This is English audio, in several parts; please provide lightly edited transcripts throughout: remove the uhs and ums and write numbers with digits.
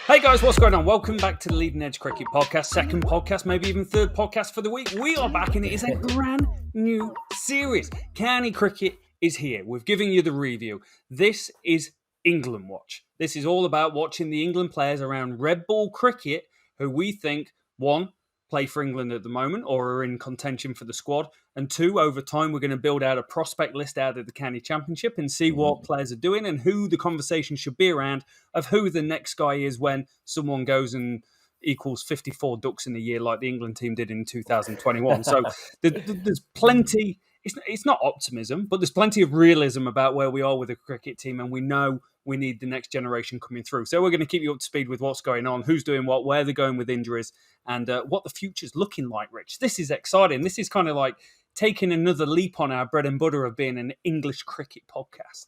Hey guys, what's going on? Welcome back to the Leading Edge Cricket Podcast, second podcast, maybe even third podcast for the week. We are back and it is a brand new series. County Cricket is here. We've given you the review. This is England Watch. This is all about watching the England players around red ball cricket who we think, one, play for England at the moment or are in contention for the squad, and two, over time, we're going to build out a prospect list out of the County Championship and see what players are doing and who the conversation should be around of who the next guy is when someone goes and equals 54 ducks in a year like the England team did in 2021. So there's plenty, it's not optimism, but there's plenty of realism about where we are with the cricket team, and we know we need the next generation coming through. So we're going to keep you up to speed with what's going on, who's doing what, where they're going with injuries, and what the future's looking like, Rich. This is exciting. This is kind of like taking another leap on our bread and butter of being an English cricket podcast.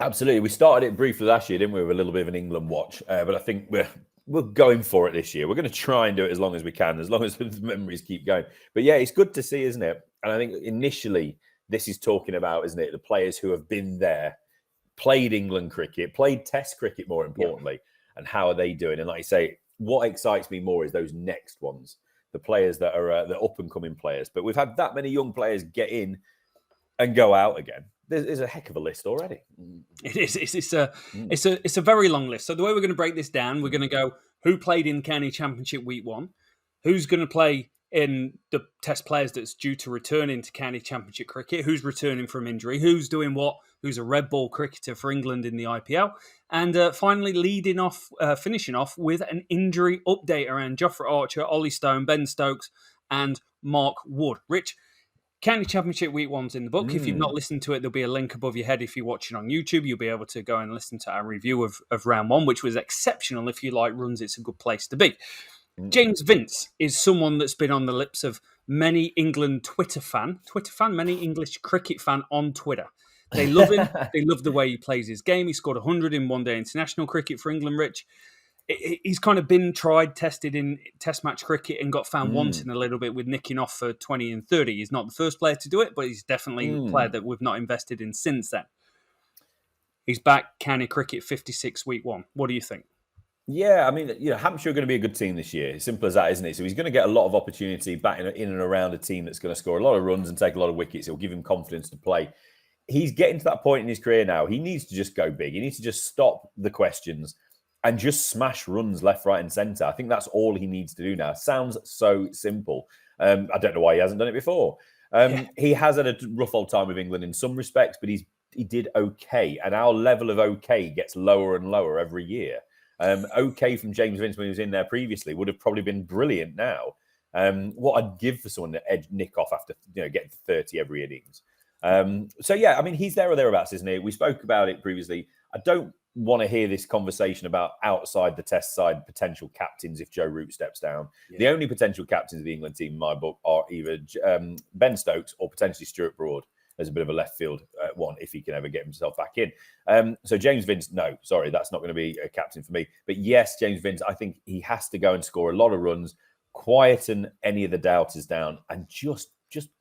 Absolutely. We started it briefly last year, didn't we, with a little bit of an England watch. But I think we're going for it this year. We're going to try and do it as long as we can, as long as the memories keep going. But yeah, it's good to see, isn't it? And I think initially this is talking about, isn't it, the players who have been there, played England cricket, played Test cricket more importantly, and how are they doing? And like you say, what excites me more is those next ones, the players that are the up-and-coming players. But we've had that many young players get in and go out again. There's a heck of a list already. It is. It's a very long list. So the way we're going to break this down, we're going to go who played in County Championship Week 1, who's going to play in the Test players that's due to return into County Championship cricket, who's returning from injury, who's doing what, who's a red ball cricketer for England in the IPL, and finally finishing off with an injury update around Jofra Archer, Ollie Stone, Ben Stokes, and Mark Wood. Rich, County Championship Week 1's in the book. If you've not listened to it, there'll be a link above your head. If you're watching on YouTube, you'll be able to go and listen to our review of round 1, which was exceptional. If you like runs, it's a good place to be. James Vince is someone that's been on the lips of many England many English cricket fan on Twitter. They love him. They love the way he plays his game. He scored 100 in one-day international cricket for England, Rich. He's kind of been tested in Test match cricket and got found wanting a little bit with nicking off for 20 and 30. He's not the first player to do it, but he's definitely a player that we've not invested in since then. He's back, County Cricket 56 Week 1. What do you think? Yeah, I mean, Hampshire are going to be a good team this year. Simple as that, isn't it? So he's going to get a lot of opportunity back in and around a team that's going to score a lot of runs and take a lot of wickets. It'll give him confidence to play. He's getting to that point in his career now. He needs to just go big. He needs to just stop the questions and just smash runs left, right, and centre. I think that's all he needs to do now. Sounds so simple. I don't know why he hasn't done it before. He has had a rough old time with England in some respects, but he did okay. And our level of okay gets lower and lower every year. Okay from James Vince when he was in there previously would have probably been brilliant now. What I'd give for someone to nick off after getting to 30 every innings. So yeah, I mean, he's there or thereabouts, isn't he? We spoke about it previously. I don't want to hear this conversation about outside the Test side potential captains if Joe Root steps down. Yeah. The only potential captains of the England team in my book are either Ben Stokes or potentially Stuart Broad as a bit of a left field one if he can ever get himself back in. So James Vince, no, sorry, that's not going to be a captain for me. But yes, James Vince, I think he has to go and score a lot of runs, quieten any of the doubters down, and just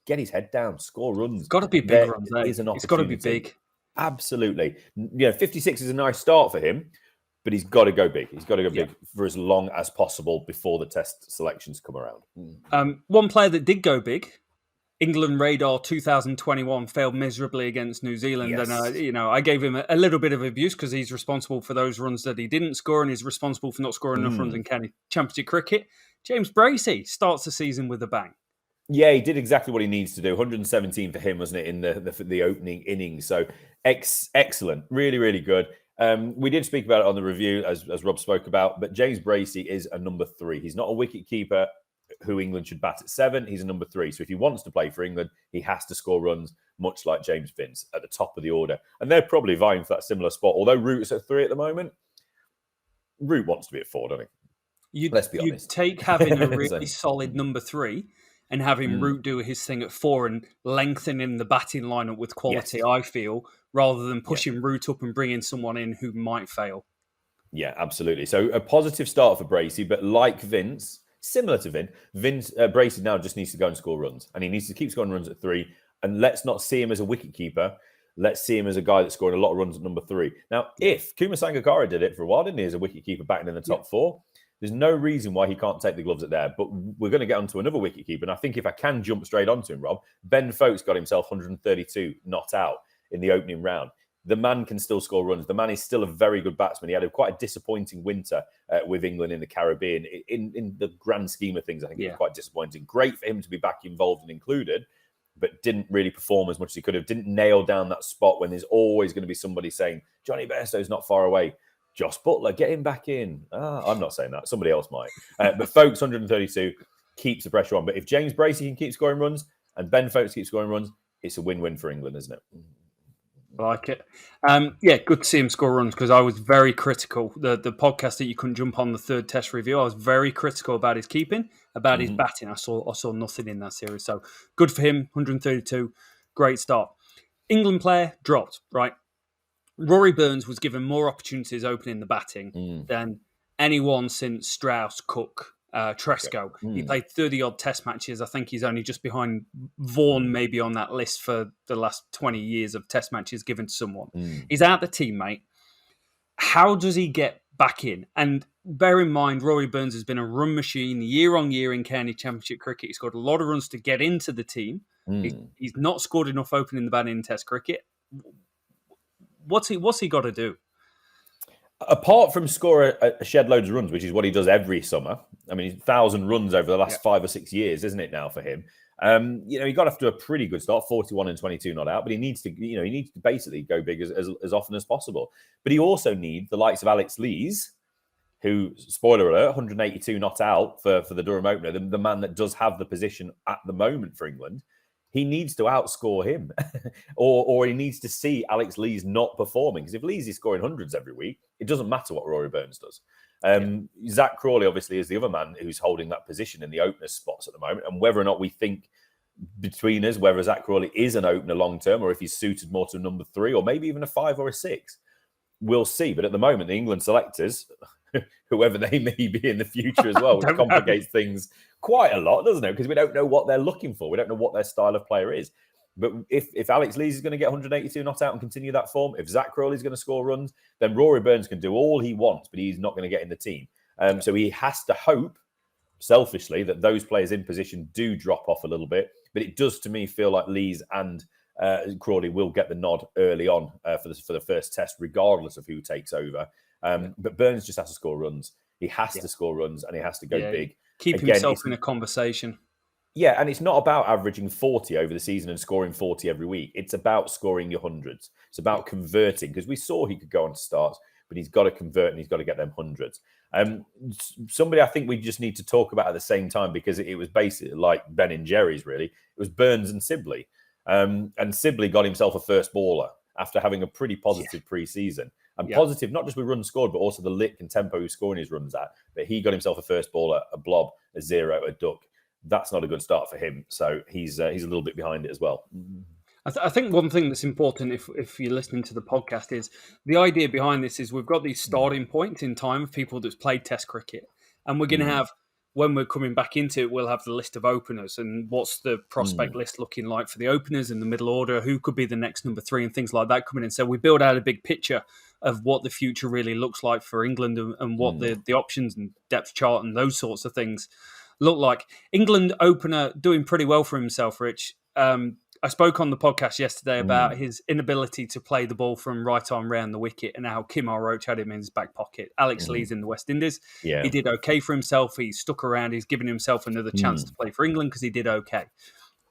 get his head down, score runs. It's got to be big runs. It's got to be big. Absolutely. 56 is a nice start for him, but he's got to go big. He's got to go big for as long as possible before the Test selections come around. One player that did go big, England Radar 2021, failed miserably against New Zealand. Yes. And, I gave him a little bit of abuse because he's responsible for those runs that he didn't score and he's responsible for not scoring enough runs in County Championship cricket. James Bracey starts the season with a bang. Yeah, he did exactly what he needs to do. 117 for him, wasn't it, in the opening innings? So excellent. Really, really good. We did speak about it on the review, as Rob spoke about, but James Bracey is a number 3. He's not a wicket keeper who England should bat at 7. He's a number 3. So if he wants to play for England, he has to score runs, much like James Vince, at the top of the order. And they're probably vying for that similar spot. Although Root's at 3 at the moment, Root wants to be at 4, doesn't he? Let's be honest. You'd take having a really solid number 3 and having Root do his thing at 4 and lengthening the batting lineup with quality, I feel, rather than pushing Root up and bringing someone in who might fail. Yeah, absolutely. So a positive start for Bracey, but like Vince, similar to Bracey now just needs to go and score runs. And he needs to keep scoring runs at 3. And let's not see him as a wicket keeper. Let's see him as a guy that's scoring a lot of runs at number 3. Now, if Kuma Sangakkara did it for a while, didn't he, as a wicketkeeper batting in the top 4, there's no reason why he can't take the gloves at there. But we're going to get onto another wicketkeeper. And I think if I can jump straight onto him, Rob, Ben Foakes got himself 132 not out in the opening round. The man can still score runs. The man is still a very good batsman. He had quite a disappointing winter with England in the Caribbean. In the grand scheme of things, I think it was quite disappointing. Great for him to be back involved and included, but didn't really perform as much as he could have. Didn't nail down that spot when there's always going to be somebody saying, Johnny Bairstow's not far away. Josh Butler, get him back in. I'm not saying that. Somebody else might. But Foakes, 132, keeps the pressure on. But if James Bracey can keep scoring runs and Ben Foakes keeps scoring runs, it's a win-win for England, isn't it? I like it. Good to see him score runs because I was very critical. The podcast that you couldn't jump on, the third test review, I was very critical about his keeping, about his batting. I saw nothing in that series. So good for him, 132, great start. England player dropped, right? Rory Burns was given more opportunities opening the batting than anyone since Strauss, Cook, Tresco. He played 30-odd test matches. I think he's only just behind Vaughan, maybe on that list for the last 20 years of test matches given to someone. He's out the team, mate. How does he get back in? And bear in mind, Rory Burns has been a run machine year on year in County Championship cricket. He scored a lot of runs to get into the team. He's not scored enough opening the batting in test cricket. What's he got to do? Apart from score a shed loads of runs, which is what he does every summer. I mean, 1,000 runs over the last 5 or 6 years, isn't it now for him? He got off to a pretty good start, 41 and 22 not out, but he needs to basically go big as often as possible. But he also needs the likes of Alex Lees, who, spoiler alert, 182 not out for the Durham opener, the man that does have the position at the moment for England. He needs to outscore him or he needs to see Alex Lees not performing. Because if Lees is scoring hundreds every week, it doesn't matter what Rory Burns does. Zach Crawley, obviously, is the other man who's holding that position in the opener spots at the moment. And whether or not we think between us, whether Zach Crawley is an opener long-term or if he's suited more to number 3 or maybe even a 5 or a 6, we'll see. But at the moment, the England selectors, whoever they may be in the future as well, which complicates things quite a lot, doesn't it? Because we don't know what they're looking for. We don't know what their style of player is. But if Alex Lees is going to get 182 not out and continue that form, if Zach Crawley is going to score runs, then Rory Burns can do all he wants, but he's not going to get in the team. So he has to hope, selfishly, that those players in position do drop off a little bit. But it does, to me, feel like Lees and Crawley will get the nod early on for the first test, regardless of who takes over. But Burns just has to score runs. He has to score runs and he has to go big. Keep himself in a conversation. Yeah, and it's not about averaging 40 over the season and scoring 40 every week. It's about scoring your hundreds. It's about converting, because we saw he could go on to starts, but he's got to convert and he's got to get them hundreds. Somebody I think we just need to talk about at the same time, because it was basically like Ben and Jerry's, really. It was Burns and Sibley. And Sibley got himself a first baller after having a pretty positive pre-season. And positive, not just with runs scored, but also the lick and tempo he's scoring his runs at. But he got himself a first baller, a blob, a 0, a duck. That's not a good start for him. So he's a little bit behind it as well. I think one thing that's important if you're listening to the podcast is the idea behind this is we've got these starting points in time of people that's played Test cricket. And we're going to have, when we're coming back into it, we'll have the list of openers and what's the prospect list looking like for the openers in the middle order, who could be the next number 3 and things like that coming in. So we build out a big picture of what the future really looks like for England and what the options and depth chart and those sorts of things look like. England opener doing pretty well for himself, Rich. I spoke on the podcast yesterday about his inability to play the ball from right arm round the wicket and how Kim Roach had him in his back pocket. Alex Lees in the West Indies. Yeah. He did okay for himself. He stuck around. He's given himself another chance to play for England because he did okay.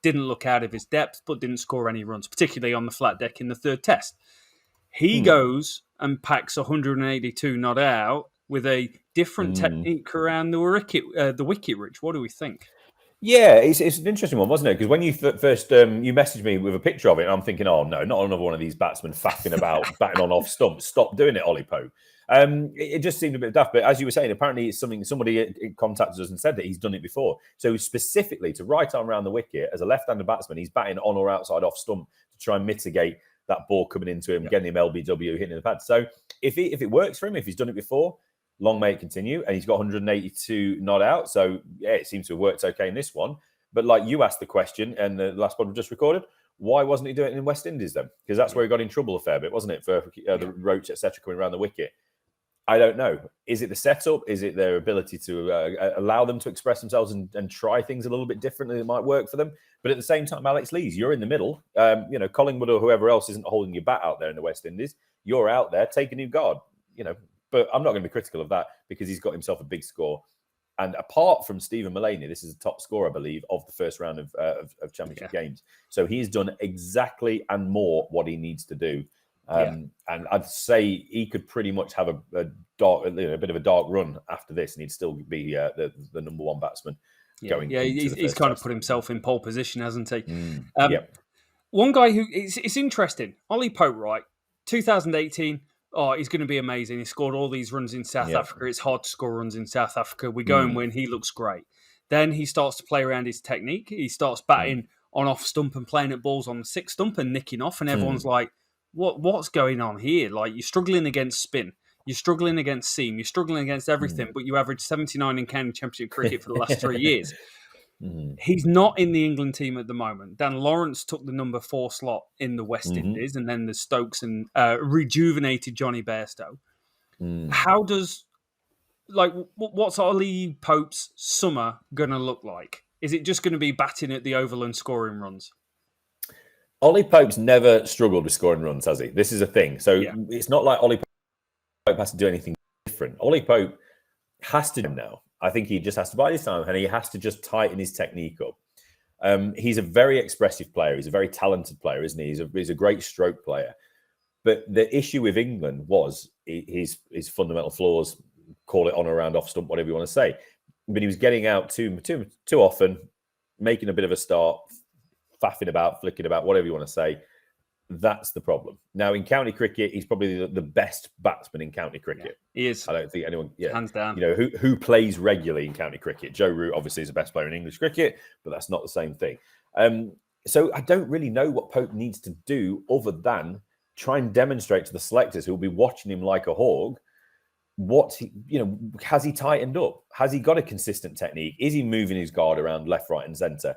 Didn't look out of his depth, but didn't score any runs, particularly on the flat deck in the third test. He goes and packs 182 not out with a different technique around the wicket, Rich. What do we think? Yeah, it's an interesting one, wasn't it? Because when you first you messaged me with a picture of it, and I'm thinking, oh no, not another one of these batsmen faffing about batting on off stumps. Stop doing it, Ollie Pope. It just seemed a bit daft. But as you were saying, apparently it's something somebody contacted us and said that he's done it before. So specifically to right arm around the wicket as a left-handed batsman, he's batting on or outside off stump to try and mitigate that ball coming into him, getting him LBW, hitting the pad. So if it works for him, if he's done it before, long may it continue. And he's got 182 not out. So, yeah, it seems to have worked okay in this one. But like you asked the question, and the last one we just recorded, Why wasn't he doing it in West Indies then? Because that's where he got in trouble a fair bit, wasn't it? For the roach, etc., coming around the wicket. I don't know. Is it the setup? Is it their ability to allow them to express themselves and try things a little bit differently that might work for them? But at the same time, Alex Lees, you're in the middle. Collingwood or whoever else isn't holding your bat out there in the West Indies. You're out there, take a new guard. But I'm not going to be critical of that because he's got himself a big score. And apart from Stephen Mullaney, this is the top scorer, I believe, of the first round of championship games. So he's done exactly and more what he needs to do. And I'd say he could pretty much have a bit of a dark run after this, and he'd still be the number one batsman. He's kind of put himself in pole position, hasn't he? One guy who it's interesting, Ollie Pope, right? 2018. Oh, he's going to be amazing. He scored all these runs in South Africa. It's hard to score runs in South Africa. We go and win. He looks great. Then he starts to play around his technique. He starts batting on off stump and playing at balls on the six stump and nicking off, and everyone's like, What's going on here? Like, you're struggling against spin, you're struggling against seam, you're struggling against everything, but you average 79 in county championship cricket for the last 3 years. He's not in the England team at the moment. Dan Lawrence took the number 4 slot in the West Indies, and then the Stokes and rejuvenated Johnny Bairstow. How does, what's Ollie Pope's summer going to look like? Is it just going to be batting at the Oval and scoring runs? Ollie Pope's never struggled with scoring runs, has he? This is a thing. So it's not like Ollie Pope has to do anything different. Ollie Pope has to now. I think he just has to bide his time, and he has to just tighten his technique up. He's a very expressive player. He's a very talented player, isn't he? He's a great stroke player. But the issue with England was his fundamental flaws, call it on or around off stump, whatever you want to say. But he was getting out too often, making a bit of a start, faffing about, flicking about, whatever you want to say. That's the problem. Now, in county cricket, he's probably the best batsman in county cricket. He is. I don't think anyone, hands down. Who plays regularly in county cricket. Joe Root obviously is the best player in English cricket, but that's not the same thing. So I don't really know what Pope needs to do other than try and demonstrate to the selectors who will be watching him like a hawk. Has he tightened up? Has he got a consistent technique? Is he moving his guard around left, right, and centre,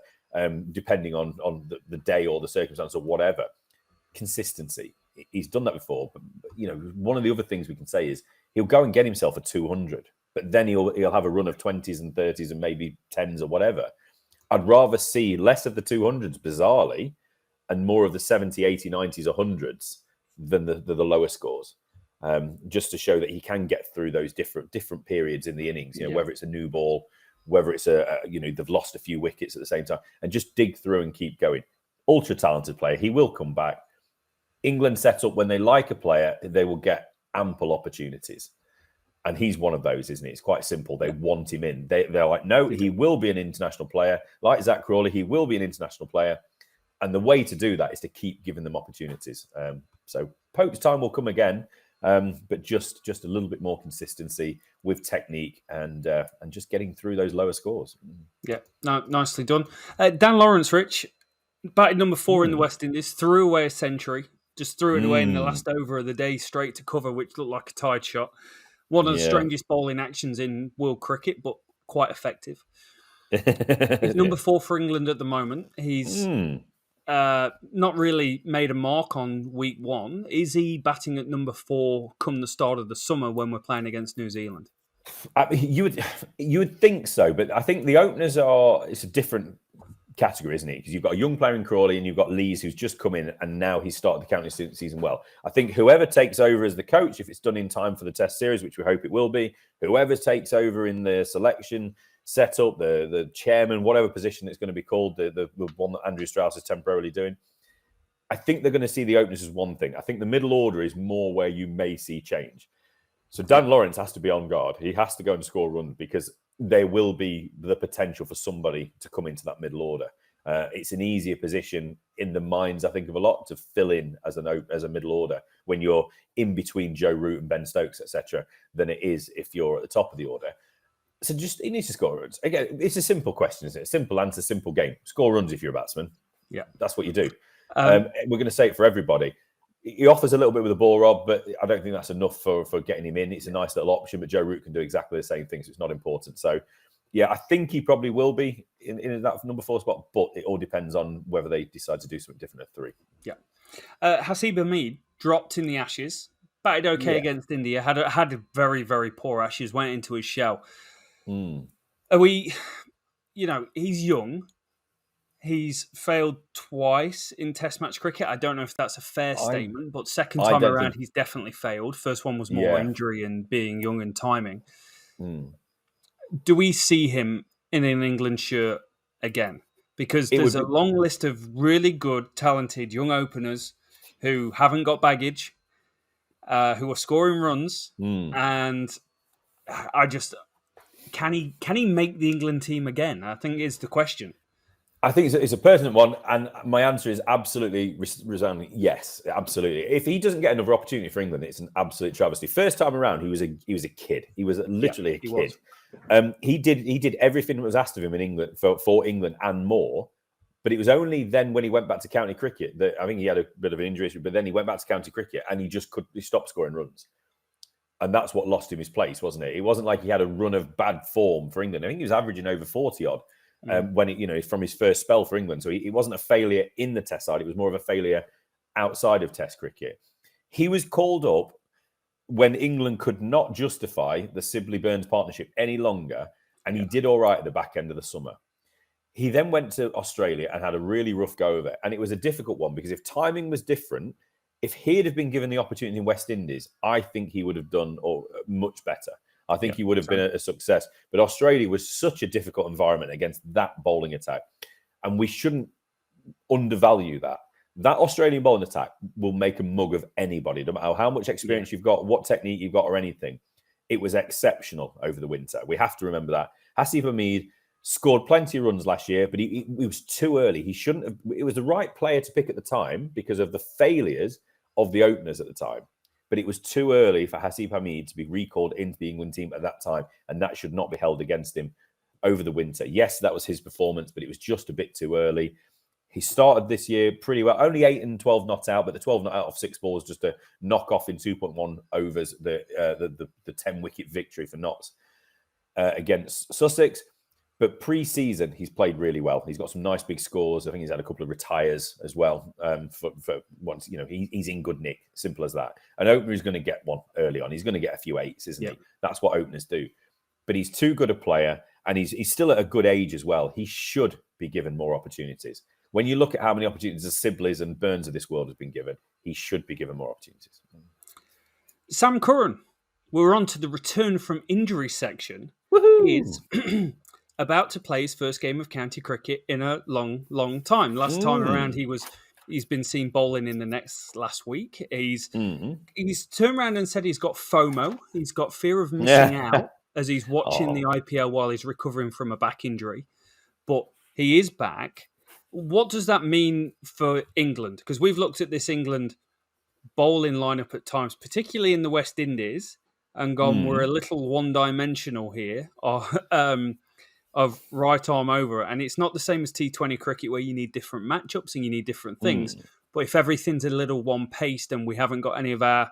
depending on the day or the circumstance or whatever? Consistency. He's done that before, but one of the other things we can say is he'll go and get himself a 200, but then he'll have a run of 20s and 30s and maybe 10s or whatever. I'd rather see less of the 200s, bizarrely, and more of the 70, 80, 90s, or 100s than the lower scores. Just to show that he can get through those different periods in the innings. Whether it's a new ball, whether it's they've lost a few wickets at the same time, and just dig through and keep going. Ultra talented player. He will come back. England set up when they like a player, they will get ample opportunities. And he's one of those, isn't he? It's quite simple. They want him in. They're like, no, he will be an international player. Like Zach Crawley, he will be an international player. And the way to do that is to keep giving them opportunities. So Pope's time will come again, but just a little bit more consistency with technique and just getting through those lower scores. Yeah, no, nicely done. Dan Lawrence, Rich, batted number 4 in the West Indies, threw away a century. Just threw it away in the last over of the day, straight to cover, which looked like a tide shot. One of the strangest bowling actions in world cricket, but quite effective. He's number 4 for England at the moment. He's not really made a mark on week 1. Is he batting at number 4 come the start of the summer when we're playing against New Zealand? You would think so, but I think the openers it's a different category, isn't it? Because you've got a young player in Crawley and you've got Lees who's just come in and now he's started the county season well. I think whoever takes over as the coach, if it's done in time for the Test series, which we hope it will be, whoever takes over in the selection setup, the chairman, whatever position it's going to be called, the one that Andrew Strauss is temporarily doing, I think they're going to see the openers as one thing. I think the middle order is more where you may see change. So Dan Lawrence has to be on guard. He has to go and score runs because there will be the potential for somebody to come into that middle order. It's an easier position in the minds, I think, of a lot to fill in as a middle order when you're in between Joe Root and Ben Stokes, etc., than it is if you're at the top of the order. So he needs to score runs. Again, it's a simple question, isn't it? Simple answer, simple game. Score runs if you're a batsman. Yeah. That's what you do. We're going to say it for everybody. He offers a little bit with the ball, Rob, but I don't think that's enough for getting him in. It's a nice little option, but Joe Root can do exactly the same thing, so it's not important. So Yeah, I think he probably will be in that number 4 spot, but it all depends on whether they decide to do something different at 3. Yeah. Haseeb Hameed dropped in the Ashes, batted okay against India, had a very, very poor Ashes, went into his shell. Are we, he's young. He's failed twice in Test match cricket. I don't know if that's a fair statement, but second time around, he's definitely failed. First one was more injury and being young and timing. Do we see him in an England shirt again? Because there's a long list of really good, talented young openers who haven't got baggage, who are scoring runs, and I just can he make the England team again? I think is the question. I think it's a pertinent one, and my answer is absolutely resounding yes, absolutely. If he doesn't get another opportunity for England, it's an absolute travesty. First time around, he was a kid. He was literally a kid. He did everything that was asked of him in England for England and more. But it was only then when he went back to county cricket that I think he had a bit of an injury issue. But then he went back to county cricket and he stopped scoring runs, and that's what lost him his place, wasn't it? It wasn't like he had a run of bad form for England. I think he was averaging over 40 odd. When from his first spell for England. So it wasn't a failure in the Test side. It was more of a failure outside of Test cricket. He was called up when England could not justify the Sibley-Burns partnership any longer. And he did all right at the back end of the summer. He then went to Australia and had a really rough go of it. And it was a difficult one because if timing was different, if he'd have been given the opportunity in West Indies, I think he would have done much better. I think he would have been a success. But Australia was such a difficult environment against that bowling attack. And we shouldn't undervalue that. That Australian bowling attack will make a mug of anybody, no matter how much experience you've got, what technique you've got or anything. It was exceptional over the winter. We have to remember that. Haseeb Hameed scored plenty of runs last year, but he was too early. He shouldn't have. It was the right player to pick at the time because of the failures of the openers at the time. But it was too early for Haseeb Hameed to be recalled into the England team at that time, and that should not be held against him over the winter. Yes, that was his performance, but it was just a bit too early. He started this year pretty well, only 8 and 12 not out, but the 12 not out off 6 balls just a knock off in 2.1 overs, the 10-wicket victory for Notts against Sussex. But pre-season, he's played really well. He's got some nice big scores. I think he's had a couple of retires as well. For once, he's in good nick. Simple as that. An opener is going to get one early on. He's going to get a few 8s, isn't he? That's what openers do. But he's too good a player, and he's still at a good age as well. He should be given more opportunities. When you look at how many opportunities the Sibleys and Burns of this world has been given, he should be given more opportunities. Sam Curran, we're on to the return from injury section. Woohoo! Is about to play his first game of county cricket in a long, long time. Last time around, he's been seen bowling in the nets last week. He's turned around and said he's got FOMO. He's got fear of missing out as he's watching the IPL while he's recovering from a back injury. But he is back. What does that mean for England? Because we've looked at this England bowling lineup at times, particularly in the West Indies, and gone, we're a little one-dimensional here. Of right arm over. And it's not the same as T20 cricket where you need different matchups and you need different things. But if everything's a little one-paced and we haven't got any of our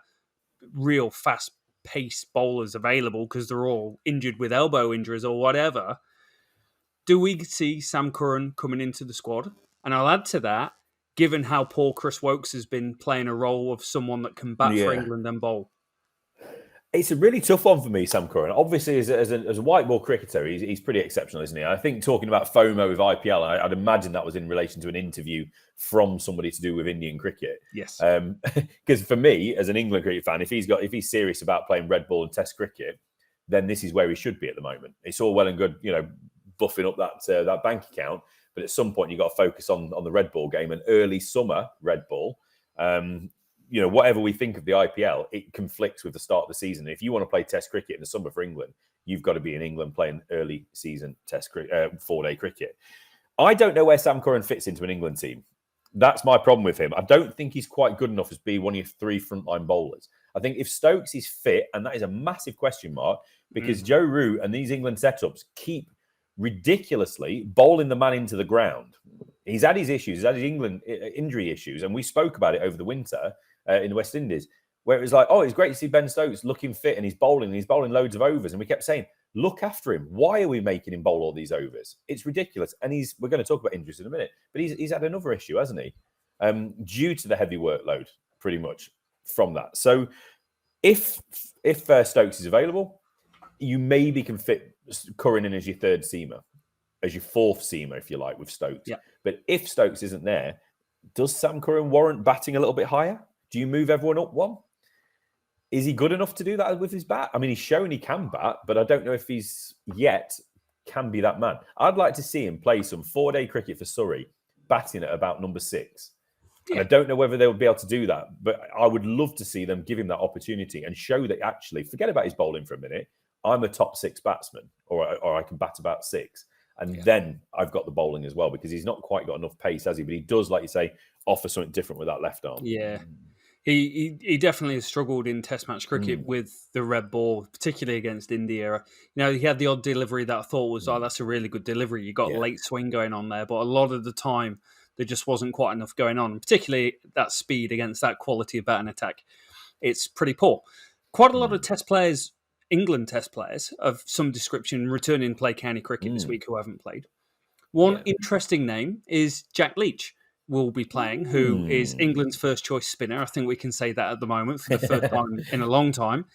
real fast-paced bowlers available because they're all injured with elbow injuries or whatever, do we see Sam Curran coming into the squad? And I'll add to that, given how poor Chris Woakes has been playing a role of someone that can bat for England and bowl. It's a really tough one for me, Sam Curran. Obviously, as a white ball cricketer, he's pretty exceptional, isn't he? I think talking about FOMO with IPL, I'd imagine that was in relation to an interview from somebody to do with Indian cricket. Yes. Because for me, as an England cricket fan, if he's serious about playing red ball and Test cricket, then this is where he should be at the moment. It's all well and good, buffing up that bank account, but at some point you've got to focus on the red ball game and early summer red ball. Whatever we think of the IPL, it conflicts with the start of the season. If you want to play Test cricket in the summer for England, you've got to be in England playing early season Test cricket, 4-day cricket. I don't know where Sam Curran fits into an England team. That's my problem with him. I don't think he's quite good enough as being one of your 3 frontline bowlers. I think if Stokes is fit, and that is a massive question mark, because Joe Root and these England setups keep ridiculously bowling the man into the ground. He's had his issues, he's had his England injury issues, and we spoke about it over the winter in the West Indies. where it was like, oh, it's great to see Ben Stokes looking fit and he's bowling loads of overs. And we kept saying, look after him. Why are we making him bowl all these overs? It's ridiculous. And we're going to talk about injuries in a minute, but he's had another issue, hasn't he? Due to the heavy workload, pretty much from that. So if Stokes is available, you maybe can fit Curran in as your third seamer, as your fourth seamer, if you like, with Stokes. Yeah. But if Stokes isn't there, does Sam Curran warrant batting a little bit higher? Do you move everyone up one? Is he good enough to do that with his bat? I mean, he's shown he can bat, but I don't know if he's yet can be that man. I'd like to see him play some 4-day cricket for Surrey, batting at about number 6. And I don't know whether they'll be able to do that, but I would love to see them give him that opportunity and show that actually, forget about his bowling for a minute, I'm a top 6 batsman, or I can bat about 6. And then I've got the bowling as well, because he's not quite got enough pace, has he? But he does, like you say, offer something different with that left arm. Yeah. He definitely has struggled in Test match cricket with the red ball, particularly against India. You know, he had the odd delivery that I thought was, oh, that's a really good delivery. You got late swing going on there, but a lot of the time there just wasn't quite enough going on, particularly that speed against that quality of batting attack. It's pretty poor. Quite a lot of Test players, England Test players of some description, returning to play county cricket this week who haven't played. One interesting name is Jack Leach. Will be playing, who is England's first choice spinner. I think we can say that at the moment for the first time in a long time.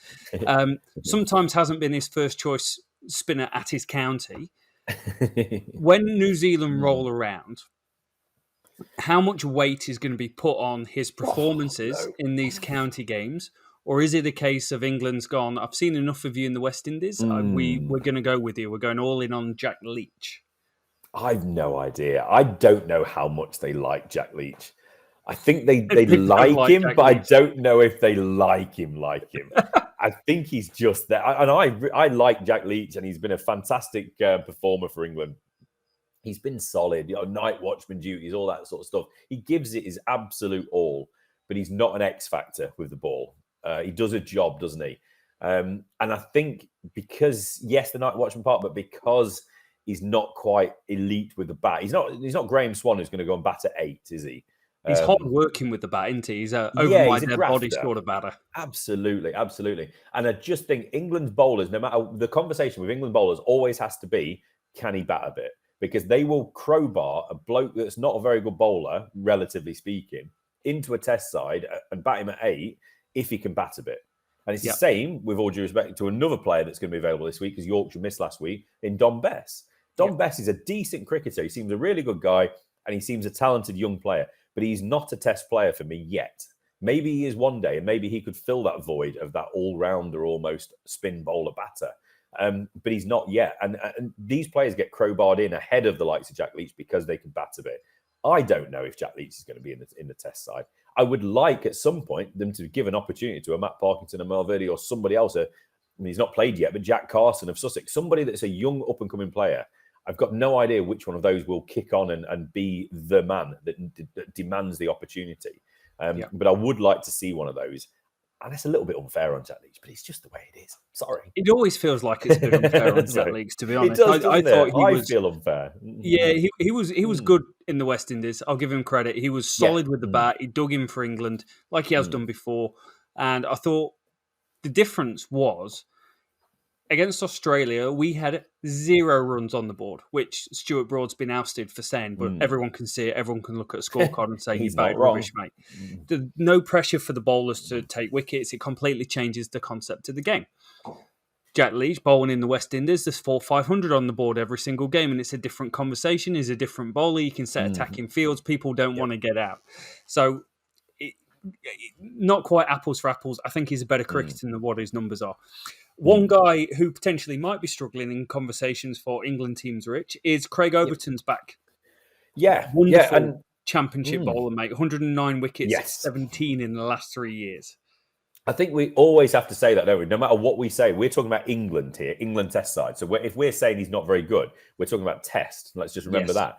Sometimes hasn't been his first choice spinner at his county. When New Zealand roll around, how much weight is going to be put on his performances in these county games? Or is it a case of England's gone, I've seen enough of you in the West Indies. We're going to go with you. We're going all in on Jack Leach. I've no idea. I don't know how much they like Jack Leach. I think they like him, but I don't know if they like him. I think he's just there. And I like Jack Leach, and he's been a fantastic performer for England. He's been solid, night watchman duties, all that sort of stuff. He gives it his absolute all, but he's not an X factor with the ball. He does a job, doesn't he? And I think because, yes, the night watchman part, but because he's not quite elite with the bat. He's not Graham Swan who's going to go and bat at 8, is he? He's hard working with the bat, isn't he? He's over my dead body sort of batter. Absolutely. And I just think England's bowlers, no matter the conversation with England bowlers, always has to be, can he bat a bit? Because they will crowbar a bloke that's not a very good bowler, relatively speaking, into a Test side and bat him at 8 if he can bat a bit. And it's the same, with all due respect, to another player that's going to be available this week, because Yorkshire missed last week, in Dom Bess. Dom Bess is a decent cricketer. He seems a really good guy, and he seems a talented young player, but he's not a Test player for me yet. Maybe he is one day, and maybe he could fill that void of that all-rounder, almost spin bowler batter. But he's not yet. And these players get crowbarred in ahead of the likes of Jack Leach because they can bat a bit. I don't know if Jack Leach is going to be in the Test side. I would like at some point them to give an opportunity to a Matt Parkinson, a Malverde, or somebody else. He's not played yet, but Jack Carson of Sussex, somebody that's a young up-and-coming player. I've got no idea which one of those will kick on and be the man that demands the opportunity. But I would like to see one of those. And it's a little bit unfair on Jack Leach, but it's just the way it is. Sorry. It always feels like it's been unfair on Jack Leach, to be honest. It does, I feel unfair. Yeah, he was good in the West Indies. I'll give him credit. He was solid with the bat. He dug in for England like he has done before. And I thought the difference was, against Australia, we had 0 runs on the board, which Stuart Broad's been ousted for saying, but everyone can see it. Everyone can look at a scorecard and say he's batted rubbish, mate. No pressure for the bowlers to take wickets. It completely changes the concept of the game. Jack Leach bowling in the West Indies, there's 500 on the board every single game, and it's a different conversation. He's a different bowler. You can set attacking fields. People don't want to get out. So, not quite apples for apples. I think he's a better cricketer than what his numbers are. One guy who potentially might be struggling in conversations for England teams, Rich, is Craig Overton's back. Yeah. Wonderful and championship bowler, mate. 109 wickets, 17 in the last 3 years. I think we always have to say that, don't we? No matter what we say, we're talking about England here, England Test side. So if we're saying he's not very good, we're talking about Test. Let's just remember that.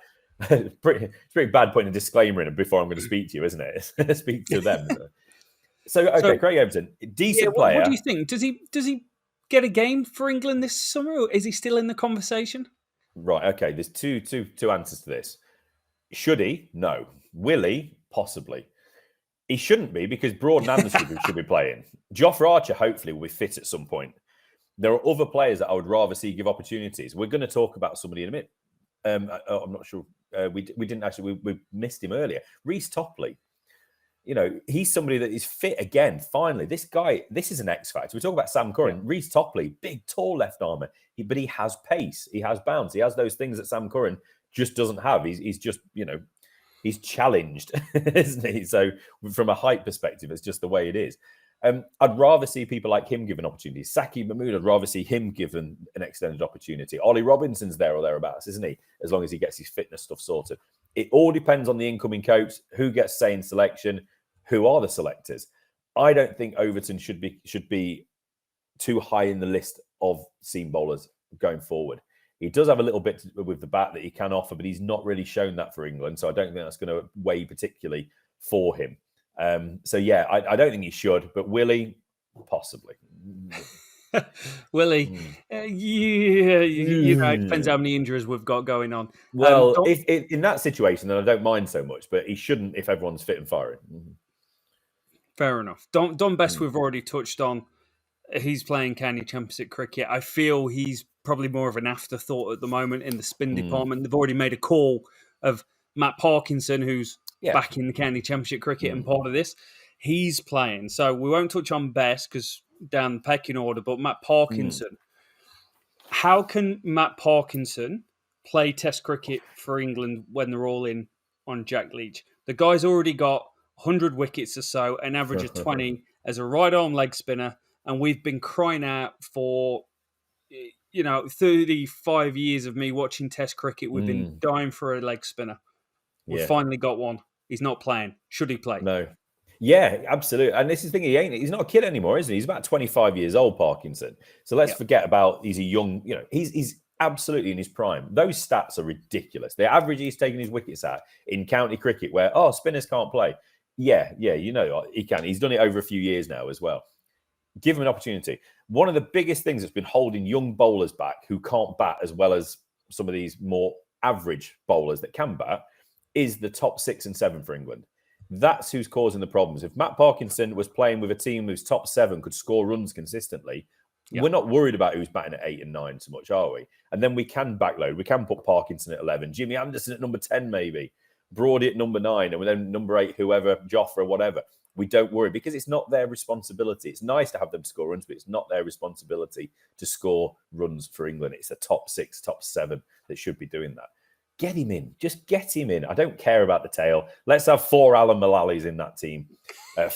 It's pretty bad putting a disclaimer in before I'm going to speak to you, isn't it? Speak to them. So Craig Overton, decent player. What do you think? Does he get a game for England this summer, or is he still in the conversation? Right, okay. There's two answers to this. Should he? No. Will he? Possibly. He shouldn't be because Broad and Anderson should be playing. Jofra Archer hopefully will be fit at some point. There are other players that I would rather see give opportunities. We're going to talk about somebody in a minute. I'm not sure. We didn't actually. We missed him earlier. Reece Topley. He's somebody that is fit again. Finally, this is an X factor. We talk about Sam Curran. Yeah. Reece Topley, big, tall left armer, but he has pace. He has bounce. He has those things that Sam Curran just doesn't have. He's just, he's challenged, isn't he? So from a height perspective, it's just the way it is. I'd rather see people like him given opportunities. Saqib Mahmood, I'd rather see him given an extended opportunity. Ollie Robinson's there or thereabouts, isn't he? As long as he gets his fitness stuff sorted. It all depends on the incoming coach, who gets say in selection, who are the selectors. I don't think Overton should be too high in the list of seam bowlers going forward. He does have a little bit with the bat that he can offer, but he's not really shown that for England. So I don't think that's going to weigh particularly for him. I don't think he should, but Willie, possibly. Willie, it depends how many injuries we've got going on. Well, if in that situation, then I don't mind so much, but he shouldn't if everyone's fit and firing. Fair enough. Don Best, we've already touched on. He's playing county championship cricket. I feel he's probably more of an afterthought at the moment in the spin department. They've already made a call of Matt Parkinson, who's back in the county championship cricket and part of this. He's playing. So we won't touch on Best because down the pecking order, but Matt Parkinson. How can Matt Parkinson play Test cricket for England when they're all in on Jack Leach? The guy's already got 100 wickets or so, an average of 20 as a right-arm leg spinner, and we've been crying out for, 35 years of me watching Test cricket. We've been dying for a leg spinner. We've finally got one. He's not playing. Should he play? No. Yeah, absolutely. And this is the thing, he's not a kid anymore, is he? He's about 25 years old, Parkinson. So let's forget about he's a young, he's absolutely in his prime. Those stats are ridiculous. The average he's taking his wickets at in county cricket where, spinners can't play. Yeah, he can. He's done it over a few years now as well. Give him an opportunity. One of the biggest things that's been holding young bowlers back who can't bat as well as some of these more average bowlers that can bat is the top 6 and 7 for England. That's who's causing the problems. If Matt Parkinson was playing with a team whose top 7 could score runs consistently, we're not worried about who's batting at 8 and 9 so much, are we? And then we can backload. We can put Parkinson at 11, Jimmy Anderson at number 10 maybe, Broady at number 9, and then number 8, whoever, Jofra, whatever. We don't worry because it's not their responsibility. It's nice to have them score runs, but it's not their responsibility to score runs for England. It's the top 6, top 7 that should be doing that. Get him in. Just get him in. I don't care about the tail. Let's have 4 Alan Mullalis in that team,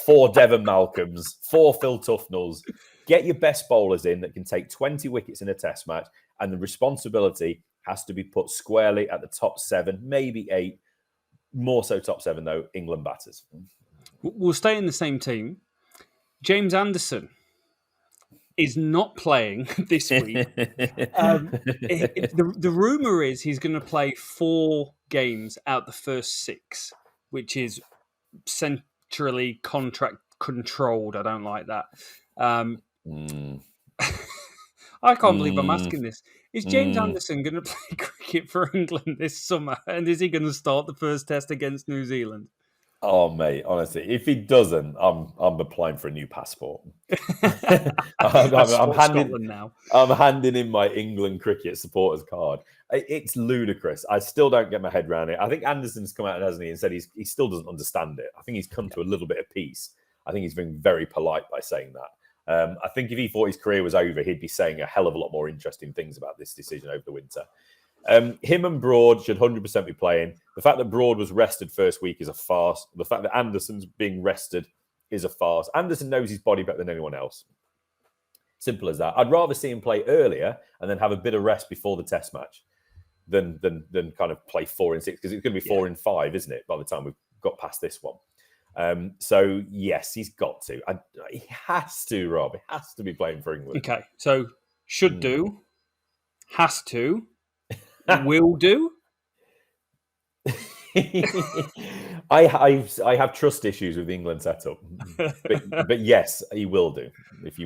4 Devon Malcolms, 4 Phil Tufnells. Get your best bowlers in that can take 20 wickets in a test match, and the responsibility has to be put squarely at the top 7, maybe 8. More so top 7, though, England batters. We'll stay in the same team. James Anderson is not playing this week. The rumour is he's going to play 4 games out the first 6, which is centrally contract controlled. I don't like that. I can't believe I'm asking this. Is James Anderson going to play cricket for England this summer? And is he going to start the first test against New Zealand? Oh, mate, honestly, if he doesn't, I'm applying for a new passport. I'm handing in my England cricket supporters card. It's ludicrous. I still don't get my head around it. I think Anderson's come out, hasn't he, and said he still doesn't understand it. I think he's come to a little bit of peace. I think he's been very polite by saying that. I think if he thought his career was over, he'd be saying a hell of a lot more interesting things about this decision over the winter. Him and Broad should 100% be playing. The fact that Broad was rested first week is a farce. The fact that Anderson's being rested is a farce. Anderson knows his body better than anyone else. Simple as that. I'd rather see him play earlier and then have a bit of rest before the test match than kind of play 4 and 6, because it's going to be 4 and 5, isn't it, by the time we've got past this one. So, yes, he's got to. He has to, Rob. He has to be playing for England. Okay, so should do, has to, will do. I have trust issues with the England setup, but yes, he will do. If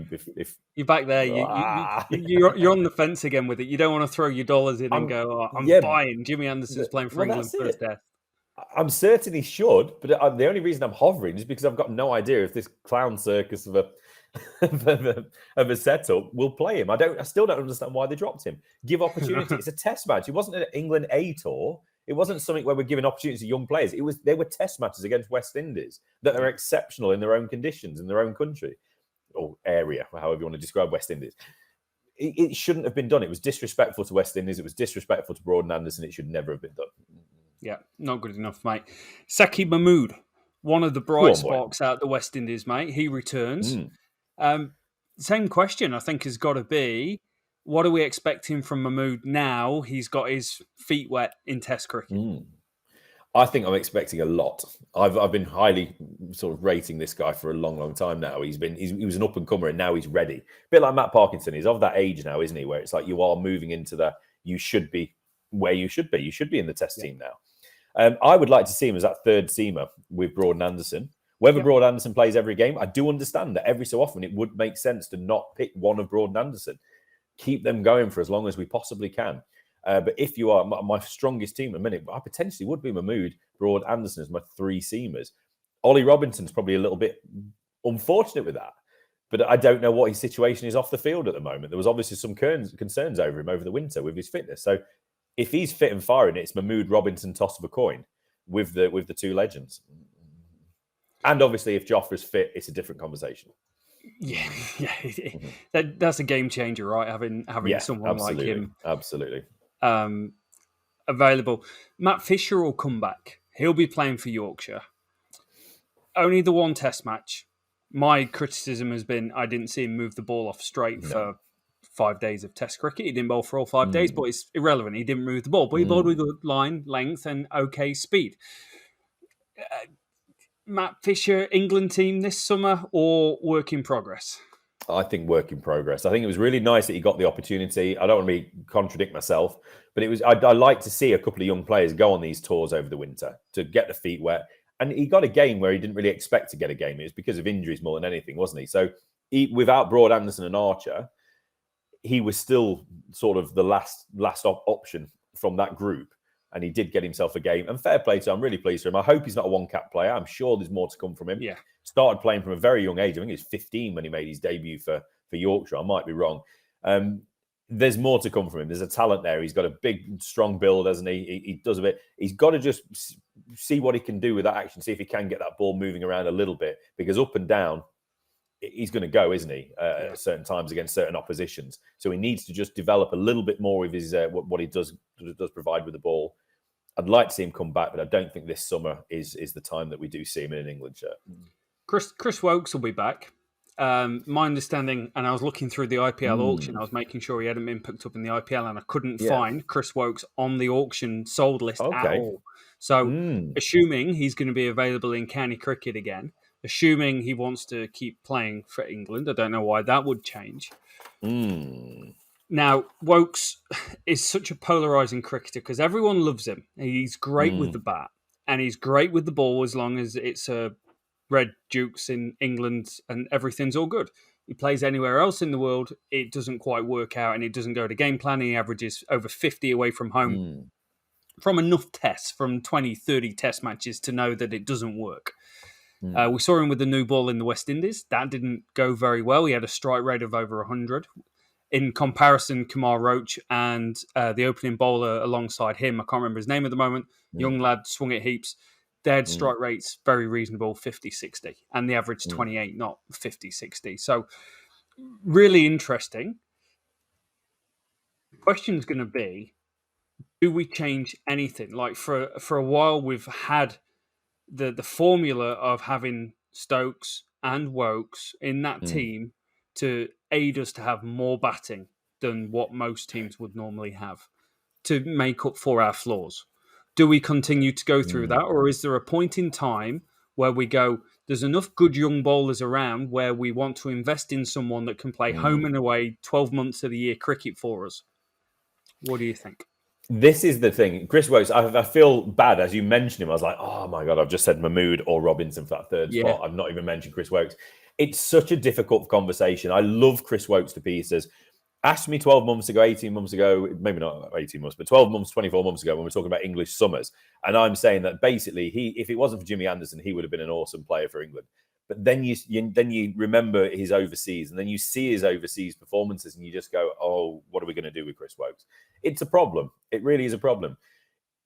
you're back there, you're on the fence again with it. You don't want to throw your dollars in and go, I'm buying. Jimmy Anderson's playing for England first test. I'm certain he should, but the only reason I'm hovering is because I've got no idea if this clown circus of a of a setup will play him. I still don't understand why they dropped him. Give opportunity. It's a test match. It wasn't an England A tour. It wasn't something where we're giving opportunity to young players. They were test matches against West Indies that are exceptional in their own conditions, in their own country or area, however you want to describe West Indies. It shouldn't have been done. It was disrespectful to West Indies. It was disrespectful to Broad and Anderson. It should never have been done. Yeah, not good enough, mate. Saqib Mahmood, one of the bright sparks out the West Indies, mate. He returns. Same question, I think, has got to be, what are we expecting from Mahmood now he's got his feet wet in Test cricket? I think I'm expecting a lot. I've been highly sort of rating this guy for a long, long time now. He was an up and comer, and now he's ready. A bit like Matt Parkinson. He's of that age now, isn't he? Where it's like you are moving into you should be where you should be. You should be in the Test team now. I would like to see him as that third seamer with Broad and Anderson. Whether Broad Anderson plays every game, I do understand that every so often it would make sense to not pick one of Broad and Anderson. Keep them going for as long as we possibly can. But if you are my strongest team at the minute, I potentially would be Mahmood, Broad, Anderson as my three seamers. Ollie Robinson's probably a little bit unfortunate with that. But I don't know what his situation is off the field at the moment. There was obviously some concerns over him over the winter with his fitness. So if he's fit and firing, it's Mahmood, Robinson, toss of a coin with the two legends. And obviously, if Joffre's fit, it's a different conversation. Yeah. That's a game changer, right? Having someone like him, absolutely available. Matt Fisher will come back. He'll be playing for Yorkshire. Only the one Test match. My criticism has been I didn't see him move the ball off straight for 5 days of Test cricket. He didn't bowl for all 5 days, but it's irrelevant. He didn't move the ball, but he bowled with good line, length, and okay speed. Matt Fisher, England team this summer or work in progress? I think work in progress. I think it was really nice that he got the opportunity. I don't want to contradict myself, but I like to see a couple of young players go on these tours over the winter to get the feet wet. And he got a game where he didn't really expect to get a game. It was because of injuries more than anything, wasn't he? So without Broad, Anderson and Archer, he was still sort of the last option from that group. And he did get himself a game. And fair play to him. I'm really pleased for him. I hope he's not a one-cap player. I'm sure there's more to come from him. Yeah. Started playing from a very young age. I think he was 15 when he made his debut for Yorkshire. I might be wrong. There's more to come from him. There's a talent there. He's got a big, strong build, hasn't he? He does a bit. He's got to just see what he can do with that action, see if he can get that ball moving around a little bit. Because up and down, he's going to go, isn't he, at certain times against certain oppositions. So he needs to just develop a little bit more of his what he does provide with the ball. I'd like to see him come back, but I don't think this summer is the time that we do see him in an England shirt. Chris Woakes will be back. My understanding, and I was looking through the IPL auction, I was making sure he hadn't been picked up in the IPL, and I couldn't find Chris Woakes on the auction sold list at all. So, assuming he's going to be available in county cricket again, assuming he wants to keep playing for England, I don't know why that would change. Now, Woakes is such a polarising cricketer because everyone loves him. He's great with the bat and he's great with the ball as long as it's a red Dukes in England and everything's all good. He plays anywhere else in the world, it doesn't quite work out and it doesn't go to game plan. He averages over 50 away from home from enough tests, from 20, 30 test matches to know that it doesn't work. We saw him with the new ball in the West Indies. That didn't go very well. He had a strike rate of over 100. In comparison, Kumar Roach and the opening bowler alongside him, I can't remember his name at the moment, young lad, swung it heaps. They had strike rates very reasonable, 50, 60. And the average 28, not 50, 60. So really interesting. The question's going to be, do we change anything? Like for a while, we've had the formula of having Stokes and Woakes in that team to aid us to have more batting than what most teams would normally have to make up for our flaws. Do we continue to go through that, or is there a point in time where we go, there's enough good young bowlers around where we want to invest in someone that can play home and away 12 months of the year cricket for us? What do you think? This is the thing. Chris Woakes, I feel bad. As you mentioned him, I was like, oh my God, I've just said Mahmood or Robinson for that third spot. I've not even mentioned Chris Woakes. It's such a difficult conversation. I love Chris Woakes to pieces. Ask me 12 months ago, 18 months ago, maybe not 18 months, but 12 months, 24 months ago when we're talking about English summers. And I'm saying that basically, if it wasn't for Jimmy Anderson, he would have been an awesome player for England. But then you remember his overseas, and then you see his overseas performances, and you just go, oh, what are we going to do with Chris Woakes? It's a problem. It really is a problem.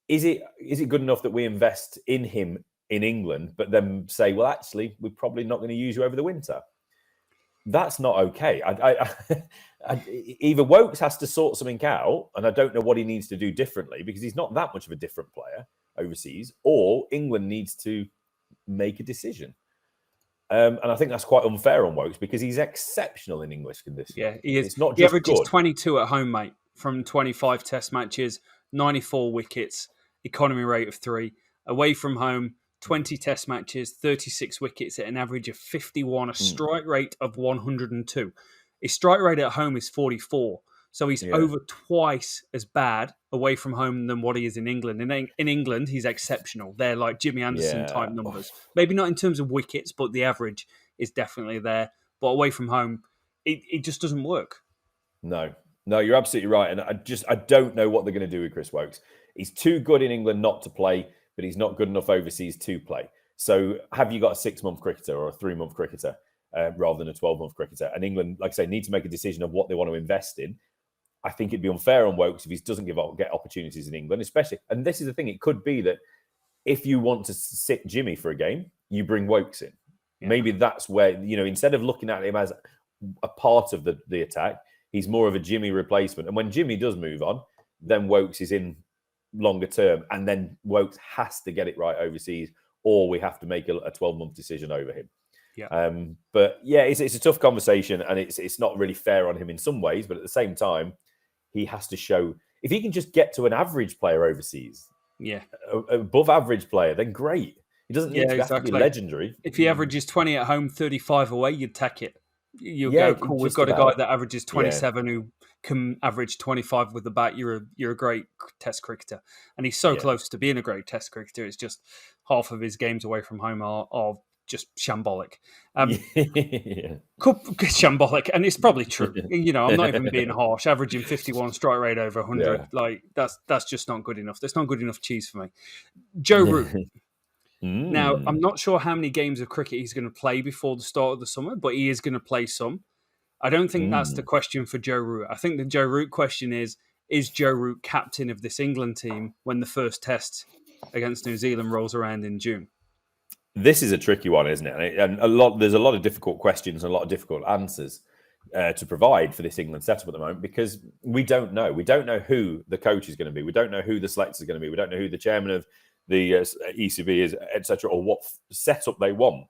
Is it good enough that we invest in him in England, but then say, well, actually, we're probably not going to use you over the winter? That's not okay. Either Woakes has to sort something out, and I don't know what he needs to do differently because he's not that much of a different player overseas, or England needs to make a decision. And I think that's quite unfair on Woakes because he's exceptional in English conditions. Yeah, he is. It's not he just averages good. 22 at home, mate, from 25 test matches, 94 wickets, economy rate of 3. Away from home, 20 test matches, 36 wickets at an average of 51, a strike rate of 102. His strike rate at home is 44. So he's over twice as bad away from home than what he is in England. In England, he's exceptional. They're like Jimmy Anderson type numbers. Maybe not in terms of wickets, but the average is definitely there. But away from home, it just doesn't work. No, you're absolutely right. And I don't know what they're going to do with Chris Woakes. He's too good in England not to play, but he's not good enough overseas to play. So have you got a 6-month cricketer or a 3-month cricketer rather than a 12-month cricketer? And England, like I say, need to make a decision of what they want to invest in. I think it'd be unfair on Woakes if he doesn't get opportunities in England, especially. And this is the thing. It could be that if you want to sit Jimmy for a game, you bring Woakes in. Yeah. Maybe that's where, instead of looking at him as a part of the attack, he's more of a Jimmy replacement. And when Jimmy does move on, then Woakes is in longer term. And then Woakes has to get it right overseas, or we have to make a 12-month decision over him. Yeah. But yeah, it's a tough conversation, and it's not really fair on him in some ways. But at the same time, he has to show, if he can just get to an average player overseas, above average player, then great. He doesn't need to have to be legendary. If he averages 20 at home, 35 away, you'd take it. You'll go, cool, we've got a guy that averages 27 who can average 25 with the bat. You're a great test cricketer. And he's so close to being a great test cricketer. It's just half of his games away from home are just shambolic. Shambolic, and it's probably true. I'm not even being harsh. Averaging 51 strike rate over 100, like that's just not good enough. That's not good enough cheese for me. Joe Root. Now, I'm not sure how many games of cricket he's going to play before the start of the summer, but he is going to play some. I don't think that's the question for Joe Root. I think the Joe Root question is Joe Root captain of this England team when the first test against New Zealand rolls around in June? This is a tricky one, isn't it? And there's a lot of difficult questions and a lot of difficult answers to provide for this England setup at the moment because we don't know. We don't know who the coach is going to be. We don't know who the selector is going to be. We don't know who the chairman of the ECB is, etc., or what setup they want.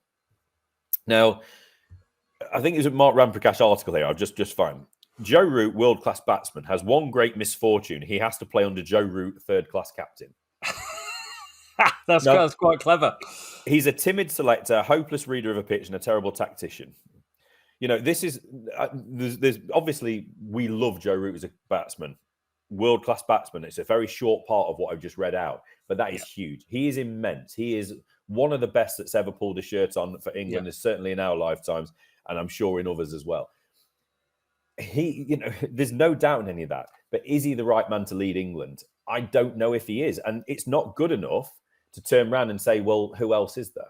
Now, I think it's a Mark Ramprakash article here. I've just found Joe Root, world-class batsman, has one great misfortune. He has to play under Joe Root, third-class captain. That's quite clever. He's a timid selector, hopeless reader of a pitch, and a terrible tactician. This is there's obviously we love Joe Root as a batsman, world-class batsman. It's a very short part of what I've just read out, but that is huge. He is immense. He is one of the best that's ever pulled a shirt on for England, certainly in our lifetimes, and I'm sure in others as well. There's no doubt in any of that. But is he the right man to lead England? I don't know if he is, and it's not good enough to turn around and say, well, who else is there?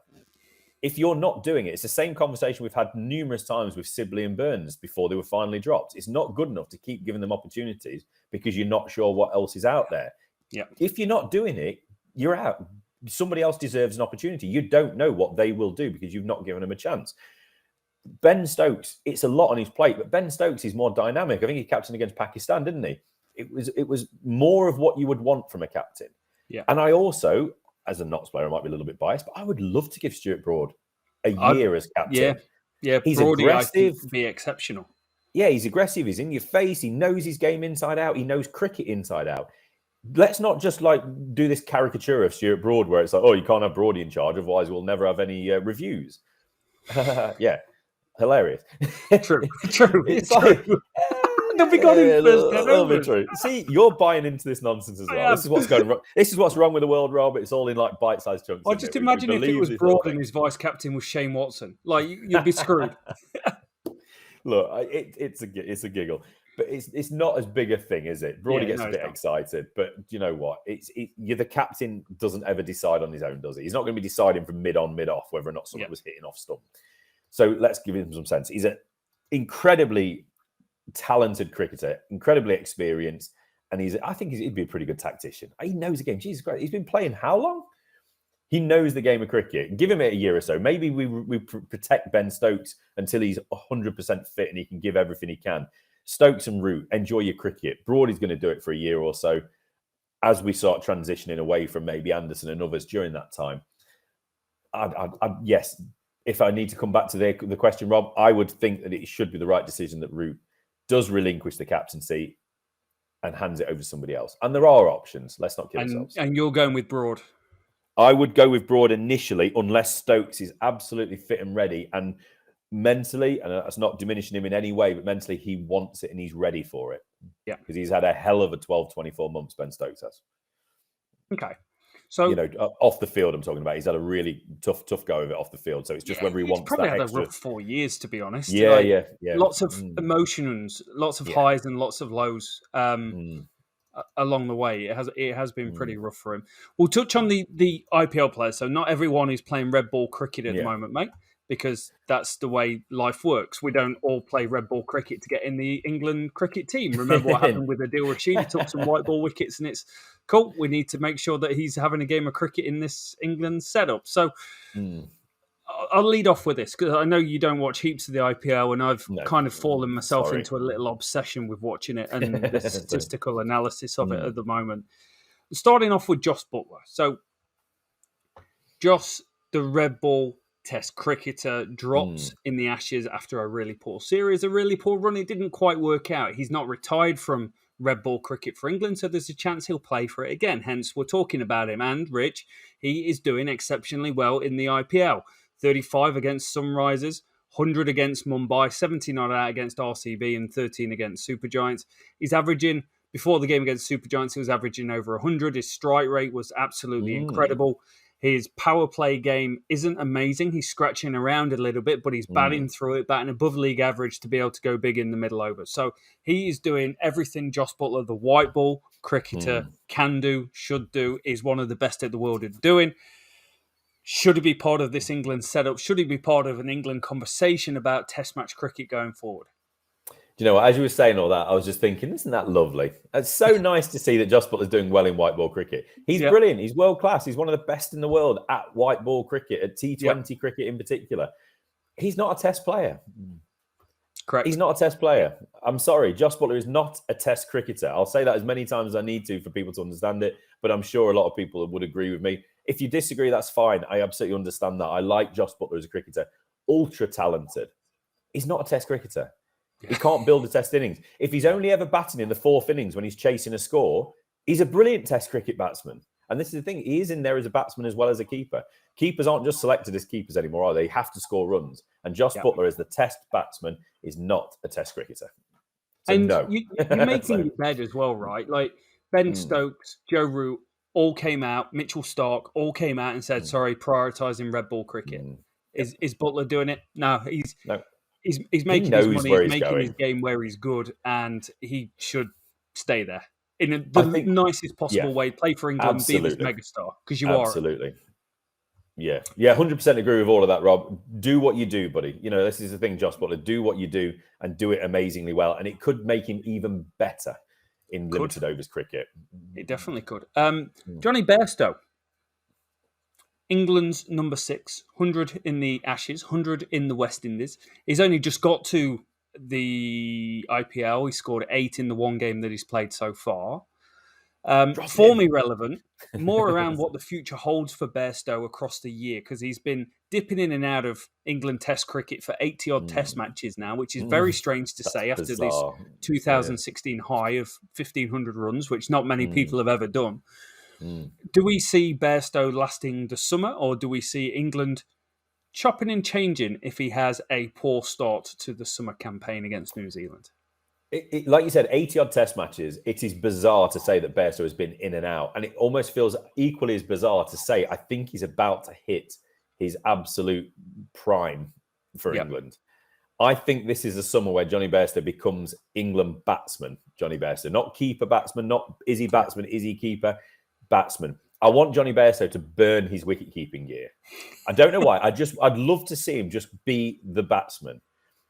If you're not doing it, it's the same conversation we've had numerous times with Sibley and Burns before they were finally dropped. It's not good enough to keep giving them opportunities because you're not sure what else is out there. Yeah. If you're not doing it, you're out. Somebody else deserves an opportunity. You don't know what they will do because you've not given them a chance. Ben Stokes, it's a lot on his plate, but Ben Stokes is more dynamic. I think he captained against Pakistan, didn't he? It was more of what you would want from a captain. Yeah. And I also, as a Notts player, I might be a little bit biased, but I would love to give Stuart Broad a year as captain. Yeah. He's Brody, aggressive. I think, be exceptional. Yeah, he's aggressive. He's in your face. He knows his game inside out. He knows cricket inside out. Let's not just do this caricature of Stuart Broad where it's like, oh, you can't have Brody in charge, otherwise we'll never have any reviews. Yeah, hilarious. True. It's like, they'll be gone in first. A little bit true. See, you're buying into this nonsense as well. This is what's going wrong. This is what's wrong with the world, Rob. It's all in bite-sized chunks. I just imagine if it was Broad and his vice captain was Shane Watson. You'd be screwed. Look, it's a giggle. But it's not as big a thing, is it? Broady gets a bit not. excited, but you know what? The captain doesn't ever decide on his own, does he? He's not going to be deciding from mid on, mid off whether or not someone was hitting off stump. So let's give him some sense. He's an incredibly talented cricketer, incredibly experienced, and I think he'd be a pretty good tactician. He knows the game. Jesus Christ, he's been playing how long? He knows the game of cricket. Give him it a year or so. Maybe we protect Ben Stokes until he's 100% fit and he can give everything he can. Stokes and Root, enjoy your cricket. Broady's going to do it for a year or so as we start transitioning away from maybe Anderson and others during that time. Yes, if I need to come back to the question, Rob, I would think that it should be the right decision that Root does relinquish the captaincy and hands it over to somebody else. And there are options. Let's not kid ourselves. And you're going with Broad? I would go with Broad initially, unless Stokes is absolutely fit and ready. And mentally, and that's not diminishing him in any way, but mentally he wants it and he's ready for it. Yeah. Because he's had a hell of a 12, 24 months, Ben Stokes has. Okay. So, off the field, I'm talking about. He's had a really tough go of it off the field. So it's just whether he wants probably that had extra. a rough 4 years, to be honest. Yeah. Lots of emotions, lots of highs and lots of lows along the way. It has been pretty rough for him. We'll touch on the IPL players. So not everyone is playing red ball cricket at the moment, mate, because that's the way life works. We don't all play red ball cricket to get in the England cricket team. Remember what happened with Adil Rashid? He took some white ball wickets and it's cool. We need to make sure that he's having a game of cricket in this England setup. So I'll lead off with this because I know you don't watch heaps of the IPL and I've kind of fallen myself into a little obsession with watching it and the statistical analysis of it at the moment. Starting off with Jos Buttler. So Jos, the red ball Test cricketer, drops in the Ashes after a really poor series, a really poor run. It didn't quite work out. He's not retired from red ball cricket for England, so there's a chance he'll play for it again. Hence, we're talking about him. And, Rich, he is doing exceptionally well in the IPL. 35 against Sunrisers, 100 against Mumbai, 79 out against RCB, and 13 against Super Giants. He's averaging, before the game against Super Giants, he was averaging over 100. His strike rate was absolutely incredible. His power play game isn't amazing. He's scratching around a little bit, but he's batting through it, batting above league average to be able to go big in the middle over. So he is doing everything Jos Buttler, the white ball cricketer, can do, should do, is one of the best in the world at doing. Should he be part of this England setup? Should he be part of an England conversation about Test match cricket going forward? Do you know what? As you were saying all that, I was just thinking, isn't that lovely? It's so nice to see that Jos Buttler's doing well in white ball cricket. He's brilliant. He's world class. He's one of the best in the world at white ball cricket, at T20 cricket in particular. He's not a Test player. Correct. He's not a Test player. I'm sorry. Jos Buttler is not a Test cricketer. I'll say that as many times as I need to for people to understand it, but I'm sure a lot of people would agree with me. If you disagree, that's fine. I absolutely understand that. I like Jos Buttler as a cricketer. Ultra talented. He's not a Test cricketer. He can't build a Test innings. If he's only ever batting in the fourth innings when he's chasing a score, he's a brilliant Test cricket batsman. And this is the thing. He is in there as a batsman as well as a keeper. Keepers aren't just selected as keepers anymore, are they? They have to score runs. And Jos Buttler as the Test batsman is not a Test cricketer. So and no. you're making your bed as well, right? Like Ben Stokes, Joe Root, all came out, Mitchell Stark, all came out and said, sorry, prioritising red ball cricket. Is Buttler doing it? No, he's making his money, he's making his game where he's good, and he should stay there in the nicest possible way. Play for England, be this megastar, because you are. Absolutely. Yeah, 100% agree with all of that, Rob. Do what you do, buddy. You know, this is the thing, Jos Buttler. Do what you do and do it amazingly well, and it could make him even better in limited overs cricket. It definitely could. Johnny Bairstow, England's number 6, 100 in the Ashes, 100 in the West Indies. He's only just got to the IPL. He scored 8 in the one game that he's played so far. Form irrelevant, more around what the future holds for Bairstow across the year, because he's been dipping in and out of England Test cricket for 80-odd Test matches now, which is very strange to say after this 2016 high of 1,500 runs, which not many people have ever done. Do we see Bairstow lasting the summer, or do we see England chopping and changing if he has a poor start to the summer campaign against New Zealand? Like you said, 80-odd Test matches, it is bizarre to say that Bairstow has been in and out. And it almost feels equally as bizarre to say, I think he's about to hit his absolute prime for England. I think this is a summer where Johnny Bairstow becomes England batsman. Johnny Bairstow, not keeper batsman, not is he batsman, is he keeper batsman. I want Johnny Bairstow to burn his wicket-keeping gear. I don't know why. I'd love to see him just be the batsman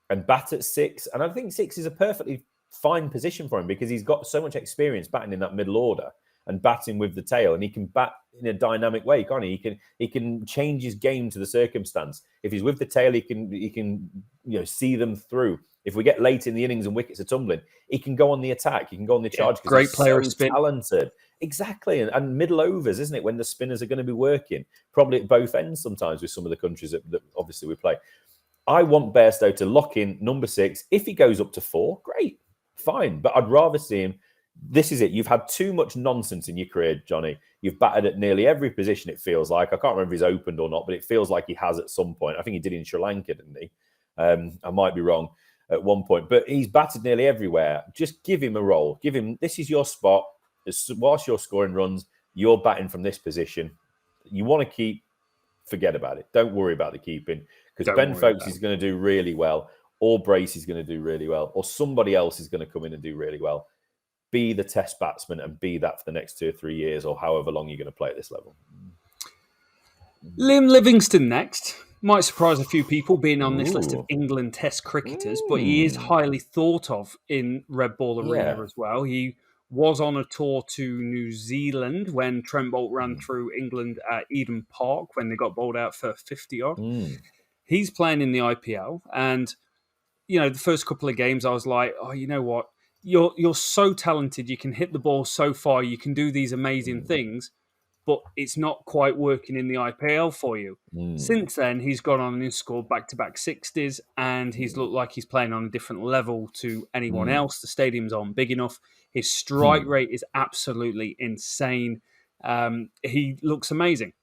and bat at 6. And I think 6 is a perfectly fine position for him because he's got so much experience batting in that middle order and batting with the tail, and he can bat in a dynamic way, can't he? He can change his game to the circumstance. If he's with the tail, he can see them through. If we get late in the innings and wickets are tumbling, he can go on the attack. He can go on the charge. Yeah, great player, so spin. Talented. Exactly, and middle overs, isn't it? When the spinners are going to be working, probably at both ends sometimes with some of the countries that obviously we play. I want Bairstow to lock in number 6. If he goes up to 4, great, fine. But I'd rather see him. This is it. You've had too much nonsense in your career, Johnny. You've batted at nearly every position, it feels like. I can't remember if he's opened or not, but it feels like he has at some point. I think he did in Sri Lanka, didn't he? I might be wrong at one point. But he's batted nearly everywhere. Just give him a role. Give him, this is your spot. Whilst you're scoring runs, you're batting from this position. You want to keep, forget about it. Don't worry about the keeping. Because Ben Foakes is going to do really well, or Bracey is going to do really well, or somebody else is going to come in and do really well. Be the test batsman and be that for the next 2 or 3 years or however long you're going to play at this level. Liam Livingstone next. Might surprise a few people being on this list of England test cricketers, but he is highly thought of in red ball arena as well. He was on a tour to New Zealand when Trent Boult ran through England at Eden Park when they got bowled out for 50-odd. He's playing in the IPL. And, the first couple of games, I was like, oh, you know what? You're so talented. You can hit the ball so far. You can do these amazing things, but it's not quite working in the IPL for you. Since then, he's gone on and he's scored back-to-back 60s, and he's looked like he's playing on a different level to anyone else. The stadiums aren't big enough. His strike rate is absolutely insane. He looks amazing.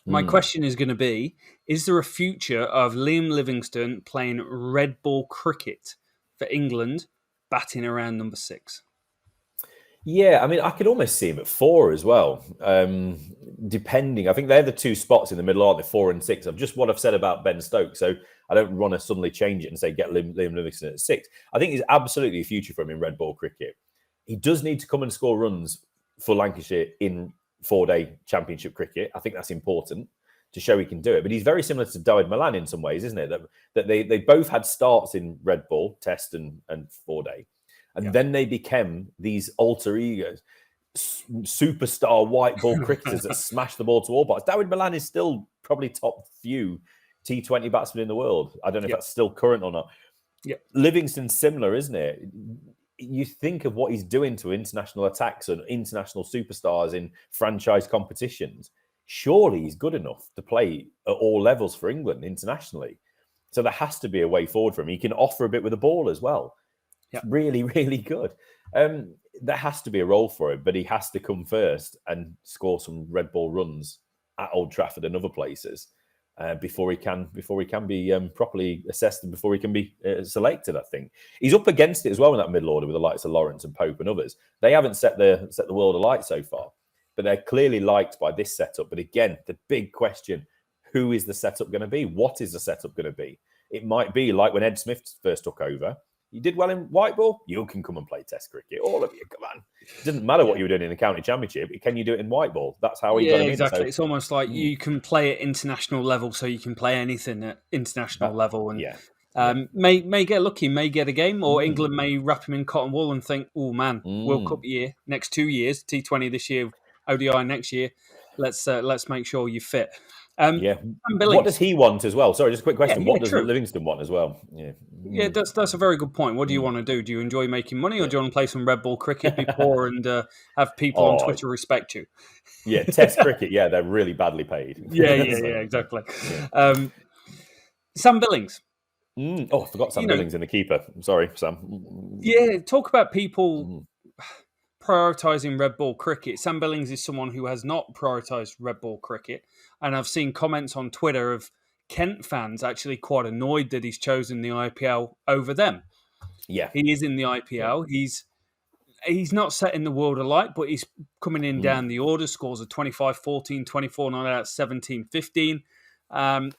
My question is going to be, is there a future of Liam Livingstone playing red ball cricket for England, batting around number 6? Yeah, I mean, I could almost see him at 4 as well, depending. I think they're the 2 spots in the middle, aren't they? 4 and 6. Of just what I've said about Ben Stokes. So I don't want to suddenly change it and say get Liam Livingstone at 6. I think he's absolutely a future for him in red ball cricket. He does need to come and score runs for Lancashire in 4-day championship cricket. I think that's important to show he can do it. But he's very similar to Dawid Malan in some ways, isn't it? That they both had starts in red ball, test and 4-day. And then they became these alter egos, superstar white ball cricketers that smash the ball to all parts. Dawid Malan is still probably top few T20 batsmen in the world. I don't know if that's still current or not. Livingstone's similar, isn't it? You think of what he's doing to international attacks and international superstars in franchise competitions. Surely he's good enough to play at all levels for England internationally. So there has to be a way forward for him. He can offer a bit with the ball as well. Really, really good. There has to be a role for him, but he has to come first and score some red ball runs at Old Trafford and other places before he can be properly assessed and before he can be selected. I think he's up against it as well in that middle order with the likes of Lawrence and Pope and others. They haven't set the world alight so far, but they're clearly liked by this setup. But again, the big question: who is the setup going to be? What is the setup going to be? It might be like when Ed Smith first took over. You did well in white ball, you can come and play test cricket. All of you, come on. It doesn't matter what you were doing in the county championship. Can you do it in white ball? That's how he got him exactly. in. So, it's almost like you can play at international level, so you can play anything at international level. And may get lucky, may get a game, or England may wrap him in cotton wool and think, oh man, World Cup year, next 2 years, T20 this year, ODI next year. Let's make sure you fit. What does he want as well? Sorry, just a quick question. What does Livingstone want as well? That's a very good point. What do you want to do? Do you enjoy making money, or do you want to play some red ball cricket, be poor, and have people on Twitter respect you? Test cricket. They're really badly paid. Exactly. Sam Billings. I forgot Sam Billings in the keeper. I'm sorry, Sam. Talk about people prioritising red ball cricket. Sam Billings is someone who has not prioritised red ball cricket, and I've seen comments on Twitter of Kent fans actually quite annoyed that he's chosen the IPL over them. He is in the IPL. He's not setting the world alight, but he's coming in down the order. Scores of 25, 14, 24, 9 out, 17, 15.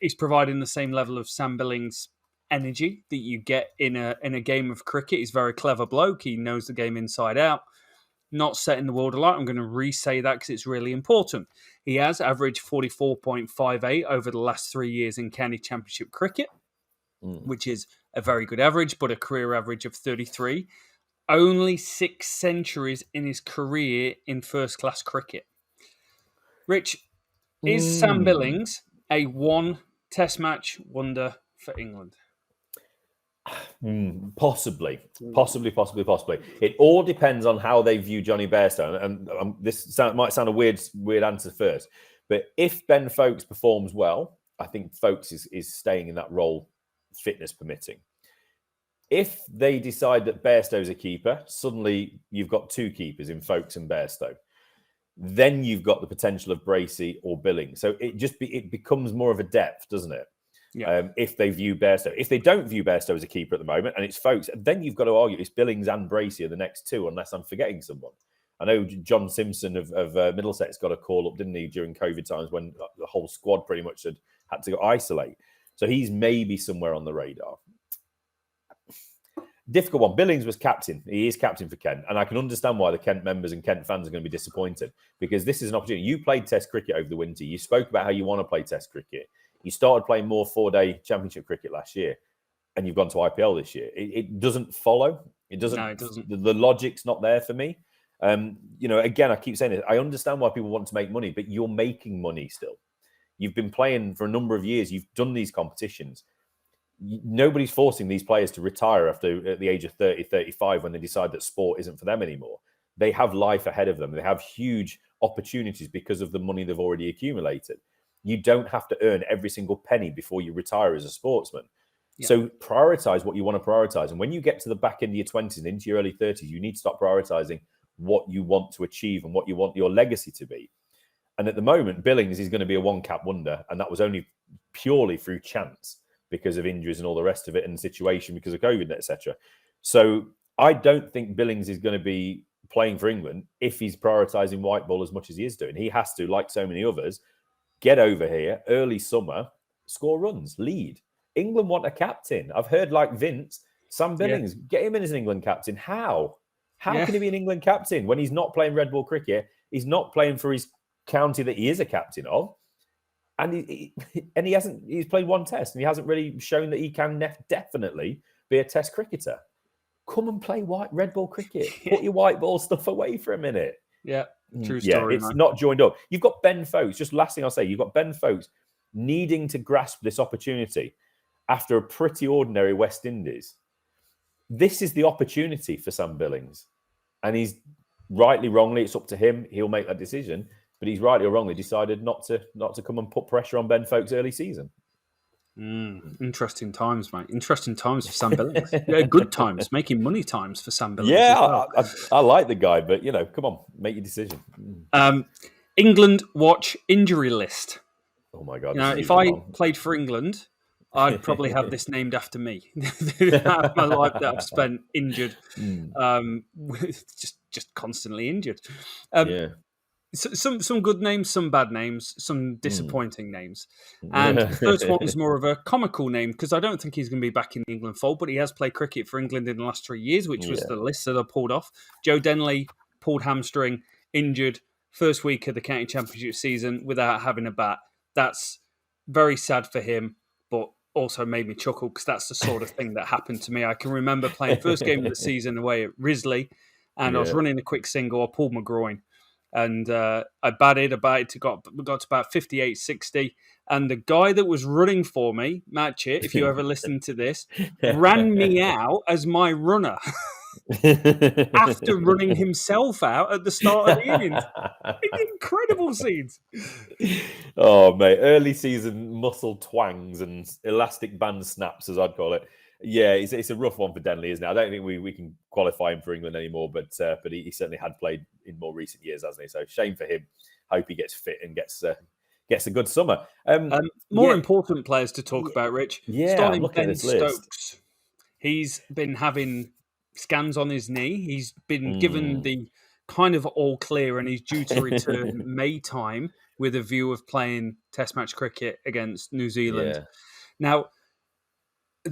He's providing the same level of Sam Billings energy that you get in a game of cricket. He's a very clever bloke. He knows the game inside out. Not setting the world alight. I'm going to re-say that because it's really important. He has averaged 44.58 over the last 3 years in county championship cricket, which is a very good average, but a career average of 33. Only 6 centuries in his career in first-class cricket. Rich, is Sam Billings a one Test match wonder for England? Possibly. It all depends on how they view Johnny Bairstow. And this might sound a weird answer first, but if Ben Foakes performs well, I think Foakes is staying in that role, fitness permitting. If they decide that Bairstow's a keeper, suddenly you've got 2 keepers in Foakes and Bairstow. Then you've got the potential of Bracey or Billings. So it becomes more of a depth, doesn't it? Yeah. If they view Bairstow. If they don't view Bairstow as a keeper at the moment and it's Foakes, then you've got to argue it's Billings and Bracey are the next 2, unless I'm forgetting someone. I know John Simpson of Middlesex got a call up, didn't he, during COVID times when the whole squad pretty much had to go isolate. So he's maybe somewhere on the radar. Difficult one. Billings was captain. He is captain for Kent. And I can understand why the Kent members and Kent fans are going to be disappointed, because this is an opportunity. You played Test cricket over the winter. You spoke about how you want to play Test cricket. You started playing more 4-day championship cricket last year, and you've gone to IPL this year. It doesn't follow. It doesn't. No, it doesn't. The logic's not there for me. Again, I keep saying it. I understand why people want to make money, but you're making money still. You've been playing for a number of years. You've done these competitions. Nobody's forcing these players to retire at the age of 30, 35 when they decide that sport isn't for them anymore. They have life ahead of them. They have huge opportunities because of the money they've already accumulated. You don't have to earn every single penny before you retire as a sportsman. Yeah. So prioritize what you want to prioritize. And when you get to the back end of your 20s and into your early 30s, you need to start prioritizing what you want to achieve and what you want your legacy to be. And at the moment, Billings is going to be a one-cap wonder. And that was only purely through chance because of injuries and all the rest of it and the situation because of COVID, etc. So I don't think Billings is going to be playing for England if he's prioritising white ball as much as he is doing. He has to, like so many others, get over here, early summer, score runs, lead. England want a captain. I've heard like Vince, Sam Billings, get him in as an England captain. How? How can he be an England captain when he's not playing red ball cricket? He's not playing for his county that he is a captain of. And he's played 1 test and he hasn't really shown that he can definitely be a test cricketer. Come and play red ball cricket. Put your white ball stuff away for a minute. Yeah, true story. It's not joined up. You've got Ben Foakes. Just last thing I'll say, you've got Ben Foakes needing to grasp this opportunity after a pretty ordinary West Indies. This is the opportunity for Sam Billings. And he's rightly, wrongly, it's up to him. He'll make that decision. But he's rightly or wrongly decided not to come and put pressure on Ben Foakes early season. Interesting times, mate. Interesting times for Sam Billings. Good times, making money times for Sam Billings. Yeah, well. I like the guy, but come on, make your decision. England watch injury list. Oh my God! If I played for England, I'd probably have this named after me. My life that I've spent injured, just constantly injured. Some good names, some bad names, some disappointing names. And the first one's more of a comical name because I don't think he's going to be back in the England fold, but he has played cricket for England in the last 3 years, which was the list that I pulled off. Joe Denley pulled hamstring, injured, first week of the county championship season without having a bat. That's very sad for him, but also made me chuckle because that's the sort of thing that happened to me. I can remember playing first game of the season away at Risley, and I was running a quick single. I pulled my groin. And I batted, got to about 58, 60. And the guy that was running for me, Match It, if you ever listen to this, ran me out as my runner after running himself out at the start of the innings. Incredible scenes. Oh, mate. Early season muscle twangs and elastic band snaps, as I'd call it. Yeah, it's a rough one for Denley, isn't it? I don't think we can qualify him for England anymore, but he certainly had played in more recent years, hasn't he? So shame for him. Hope he gets fit and gets a good summer. More important players to talk about, Rich. Yeah, starting I'm looking at this list. Stokes. He's been having scans on his knee. He's been given the kind of all clear, and he's due to return May time with a view of playing Test match cricket against New Zealand. Yeah. Now,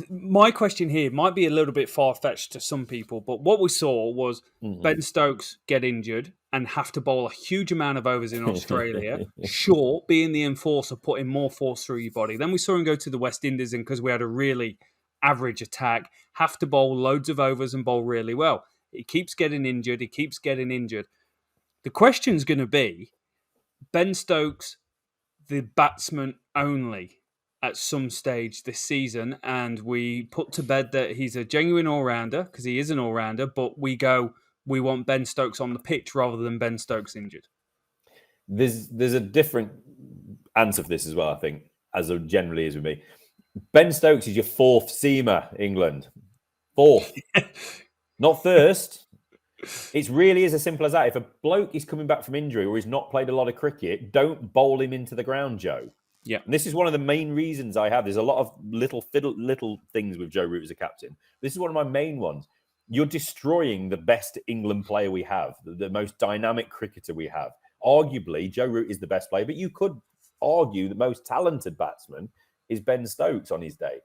My question here might be a little bit far-fetched to some people, but what we saw was Ben Stokes get injured and have to bowl a huge amount of overs in Australia. Sure, being the enforcer, putting more force through your body. Then we saw him go to the West Indies, and because we had a really average attack, have to bowl loads of overs and bowl really well. He keeps getting injured. The question's going to be, Ben Stokes, the batsman only at some stage this season, and we put to bed that he's a genuine all-rounder, because he is an all-rounder, but we want Ben Stokes on the pitch rather than Ben Stokes injured. There's a different answer for this as well, I think, as there generally is with me. Ben Stokes is your fourth seamer, England. Fourth. Not first. It really is as simple as that. If a bloke is coming back from injury or he's not played a lot of cricket, don't bowl him into the ground, Joe. Yeah, and this is one of the main reasons I have. There's a lot of little things with Joe Root as a captain. This is one of my main ones. You're destroying the best England player we have, the most dynamic cricketer we have. Arguably, Joe Root is the best player, but you could argue the most talented batsman is Ben Stokes on his day.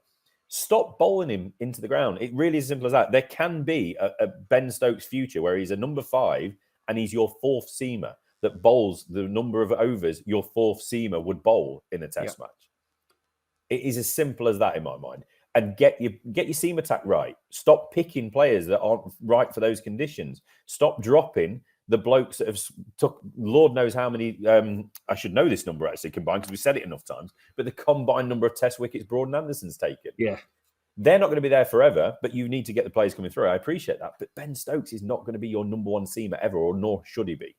Stop bowling him into the ground. It really is as simple as that. There can be a Ben Stokes future where he's a number 5 and he's your fourth seamer that bowls the number of overs your fourth seamer would bowl in a test match. It is as simple as that in my mind. And get your seam attack right. Stop picking players that aren't right for those conditions. Stop dropping the blokes that have took Lord knows how many. I should know this number actually combined because we said it enough times. But the combined number of test wickets Broad and Anderson's taken. Yeah. They're not going to be there forever, but you need to get the players coming through. I appreciate that. But Ben Stokes is not going to be your number 1 seamer ever, or nor should he be.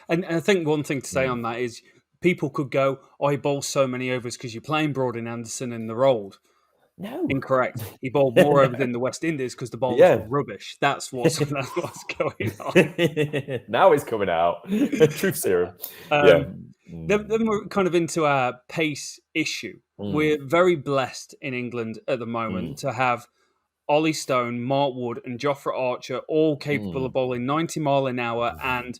And I think one thing to say on that is people could go, he bowls so many overs because you're playing Broad and Anderson in the rolled. No. Incorrect. He bowled more over than the West Indies because the bowlers were rubbish. That's what's going on. Now it's coming out. Truth serum. Then we're kind of into our pace issue. We're very blessed in England at the moment to have Ollie Stone, Mark Wood and Jofra Archer all capable of bowling 90 mile an hour and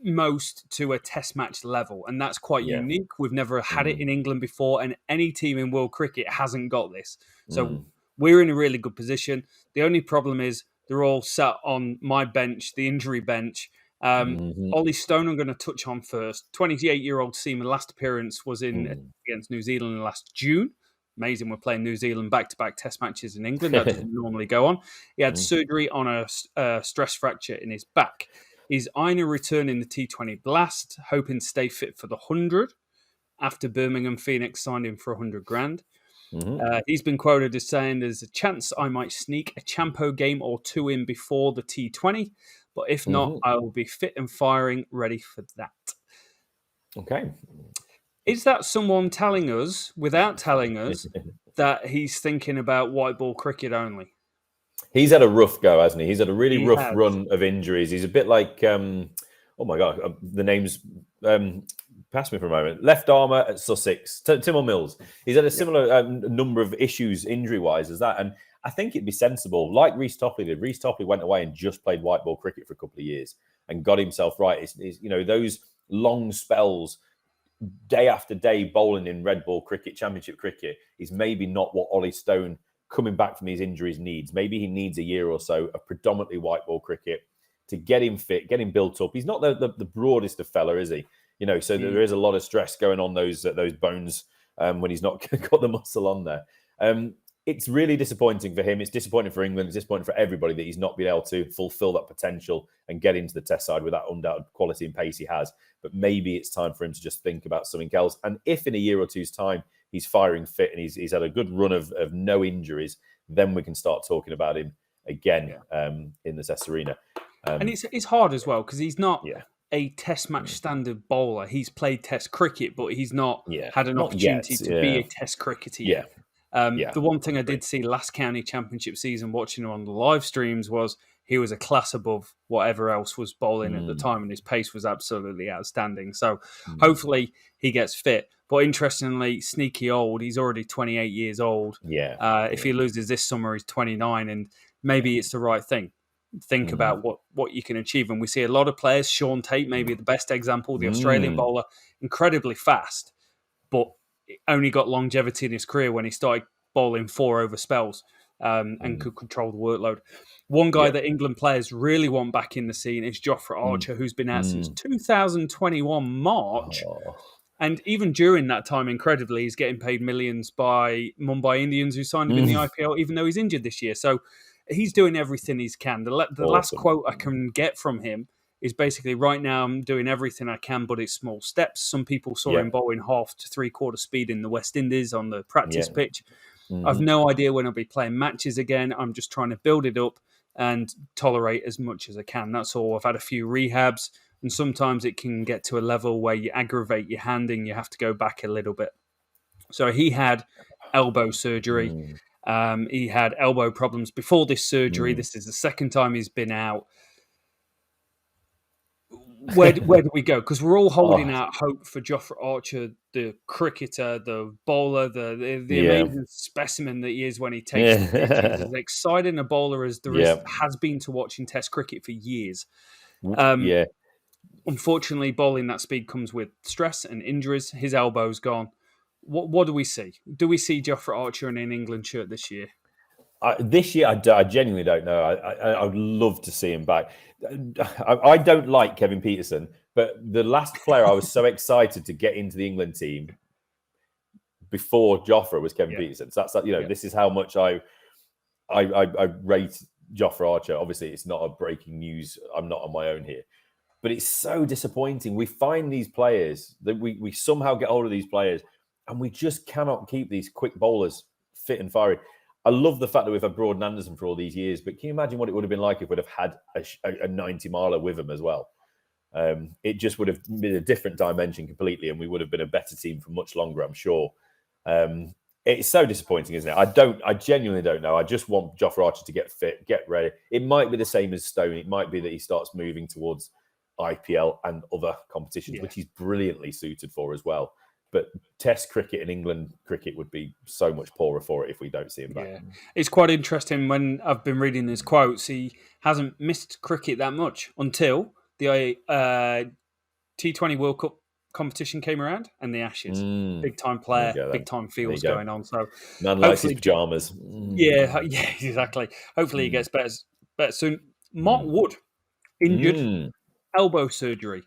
most to a test match level. And that's quite unique. We've never had it in England before, and any team in world cricket hasn't got this. So we're in a really good position. The only problem is they're all sat on my bench, the injury bench. Ollie Stone I'm going to touch on first. 28-year-old seaman, last appearance was in against New Zealand last June. Amazing, we're playing New Zealand back-to-back test matches in England. That doesn't normally go on. He had surgery on a stress fracture in his back. He's eyeing a return in the T20 Blast, hoping to stay fit for the 100 after Birmingham Phoenix signed him for 100 grand. He's been quoted as saying, there's a chance I might sneak a Champo game or 2 in before the T20, but if not, I will be fit and firing, ready for that. Okay. Is that someone telling us, without telling us, that he's thinking about white ball cricket only? He's had a rough go, hasn't he? He's had a really rough run of injuries. He's a bit like, oh my God, the name's passed me for a moment. Left armour at Sussex, Timor Mills. He's had a similar number of issues injury-wise as that. And I think it'd be sensible, like Reece Topley did. Reece Topley went away and just played white ball cricket for a couple of years and got himself right. It's those long spells, day after day bowling in red ball cricket, championship cricket, is maybe not what Ollie Stone coming back from his injuries needs. Maybe he needs a year or so of predominantly white ball cricket to get him fit, get him built up. He's not the broadest of fella, is he? So there is a lot of stress going on those bones when he's not got the muscle on there. It's really disappointing for him. It's disappointing for England. It's disappointing for everybody that he's not been able to fulfill that potential and get into the test side with that undoubted quality and pace he has. But maybe it's time for him to just think about something else. And if in a year or two's time he's firing fit and he's had a good run of no injuries, then we can start talking about him again in the test arena. And it's hard as well because he's not a test match standard bowler. He's played test cricket, but he's not had an opportunity to be a test cricketer yet. The one thing I did see last county championship season watching him on the live streams was he was a class above whatever else was bowling at the time, and his pace was absolutely outstanding. So hopefully he gets fit. But interestingly, sneaky old, he's already 28 years old. If he loses this summer, he's 29, and maybe it's the right thing. Think about what you can achieve. And we see a lot of players, Sean Tate, maybe the best example, the Australian bowler, incredibly fast, but only got longevity in his career when he started bowling 4 over spells and could control the workload. One guy that England players really want back in the scene is Jofra Archer, who's been out since 2021 March. Oh. And even during that time, incredibly, he's getting paid millions by Mumbai Indians who signed him in the IPL, even though he's injured this year. So he's doing everything he can. The last quote I can get from him is basically, right now I'm doing everything I can, but it's small steps. Some people saw him bowling half to 3/4 speed in the West Indies on the practice pitch. I've no idea when I'll be playing matches again. I'm just trying to build it up and tolerate as much as I can. That's all. I've had a few rehabs, and sometimes it can get to a level where you aggravate your hand and you have to go back a little bit. So he had elbow surgery. He had elbow problems before this surgery. This is the second time he's been out. Where do we go? Because we're all holding out hope for Jofra Archer, the cricketer, the bowler, the amazing specimen that he is when he takes the pitch. He's as exciting a bowler as there has been to watch in Test cricket for years. Unfortunately, bowling that speed comes with stress and injuries. His elbow's gone. What do we see? Do we see Jofra Archer in an England shirt this year? This year, I genuinely don't know. I would love to see him back. I don't like Kevin Peterson, but the last player I was so excited to get into the England team before Jofra was Kevin Peterson. So that's this is how much I rate Jofra Archer. Obviously, it's not a breaking news. I'm not on my own here, but it's so disappointing. We find these players that we somehow get hold of these players, and we just cannot keep these quick bowlers fit and firing. I love the fact that we've had Broad and Anderson for all these years, but can you imagine what it would have been like if we'd have had a 90-miler with him as well? It just would have been a different dimension completely, and we would have been a better team for much longer, I'm sure. It's so disappointing, isn't it? I genuinely don't know. I just want Jofra Archer to get fit, get ready. It might be the same as Stone. It might be that he starts moving towards IPL and other competitions, which he's brilliantly suited for as well. But Test cricket and England cricket would be so much poorer for it if we don't see him back. Yeah. It's quite interesting when I've been reading his quotes. He hasn't missed cricket that much until the T20 World Cup competition came around and the Ashes. Big time player, big time feels going on. So none likes his pajamas. Yeah, exactly. Hopefully he gets better soon. Mark Wood, injured, elbow surgery.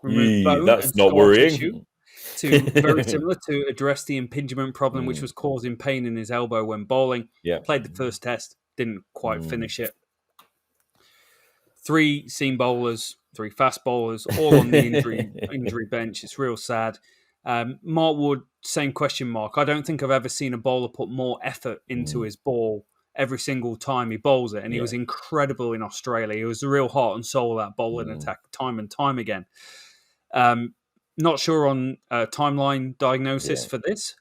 Removed bone that's not worrying. Very similar to address the impingement problem, which was causing pain in his elbow when bowling. Played the first test, didn't quite finish it. 3 seam bowlers, 3 fast bowlers, all on the injury bench. It's real sad. Mark Wood, same question mark. I don't think I've ever seen a bowler put more effort into his ball every single time he bowls it, and he was incredible in Australia. He was the real heart and soul of that bowling attack time and time again. Not sure on timeline diagnosis for this,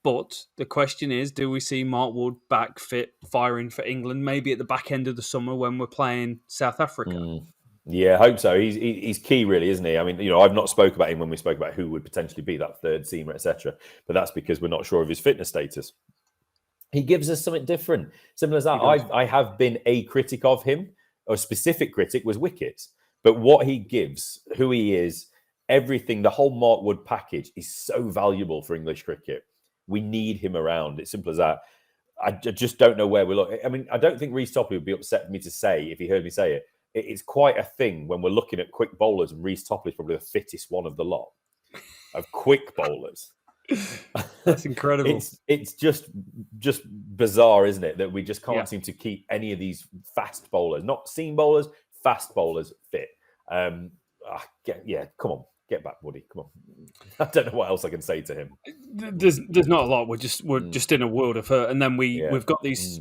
but the question is, do we see Mark Wood back fit, firing for England, maybe at the back end of the summer when we're playing South Africa? Yeah, I hope so. He's key, really, isn't he? I mean, I've not spoke about him when we spoke about who would potentially be that third seamer, etc. But that's because we're not sure of his fitness status. He gives us something different. Similar as that, I have been a critic of him. A specific critic was wickets. But what he gives, who he is, everything, the whole Mark Wood package is so valuable for English cricket. We need him around. It's simple as that. I just don't know where we look. I mean, I don't think Reece Topley would be upset for me to say, if he heard me say it, it's quite a thing when we're looking at quick bowlers, and Reece Topley is probably the fittest one of the lot of quick bowlers. That's incredible. It's just bizarre, isn't it, that we just can't seem to keep any of these fast bowlers, not seam bowlers, fast bowlers fit. Come on, get back, Woody. Come on. I don't know what else I can say to him. There's not a lot. We're just in a world of hurt, and then we've got these.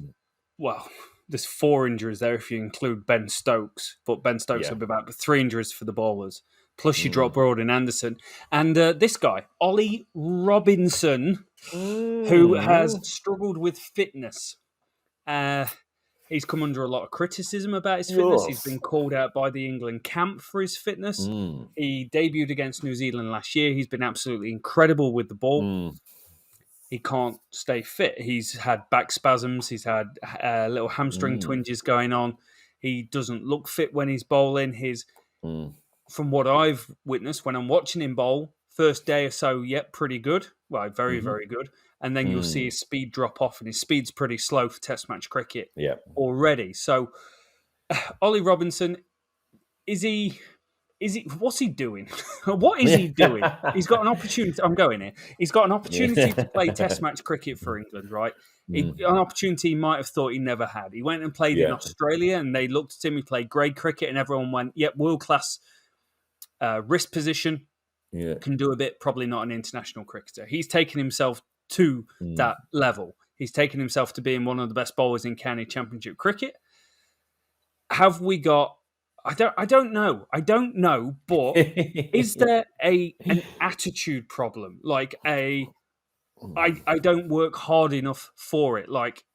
Well, there's 4 injuries there if you include Ben Stokes, but Ben Stokes will be back. But 3 injuries for the bowlers. Plus, you drop Broad and Anderson. And this guy, Ollie Robinson, who has struggled with fitness. He's come under a lot of criticism about his fitness. He's been called out by the England camp for his fitness. He debuted against New Zealand last year. He's been absolutely incredible with the ball. He can't stay fit. He's had back spasms. He's had little hamstring twinges going on. He doesn't look fit when he's bowling. From what I've witnessed when I'm watching him bowl, first day or so, pretty good. Well, very, very good. and then you'll see his speed drop off, and his speed's pretty slow for Test match cricket Yeah. already. So, Ollie Robinson, what's he doing? What is he doing? He's got an opportunity. I'm going here. He's got an opportunity to play Test match cricket for England, right? An opportunity he might have thought he never had. He went and played in Australia, and they looked at him. He played grade cricket, and everyone went, "Yep, world class wrist position. Can do a bit. Probably not an international cricketer." He's taken himself to that level. He's taken himself to being one of the best bowlers in county championship cricket. Have we got? I don't know. But is there an attitude problem? Like I don't work hard enough for it. Like,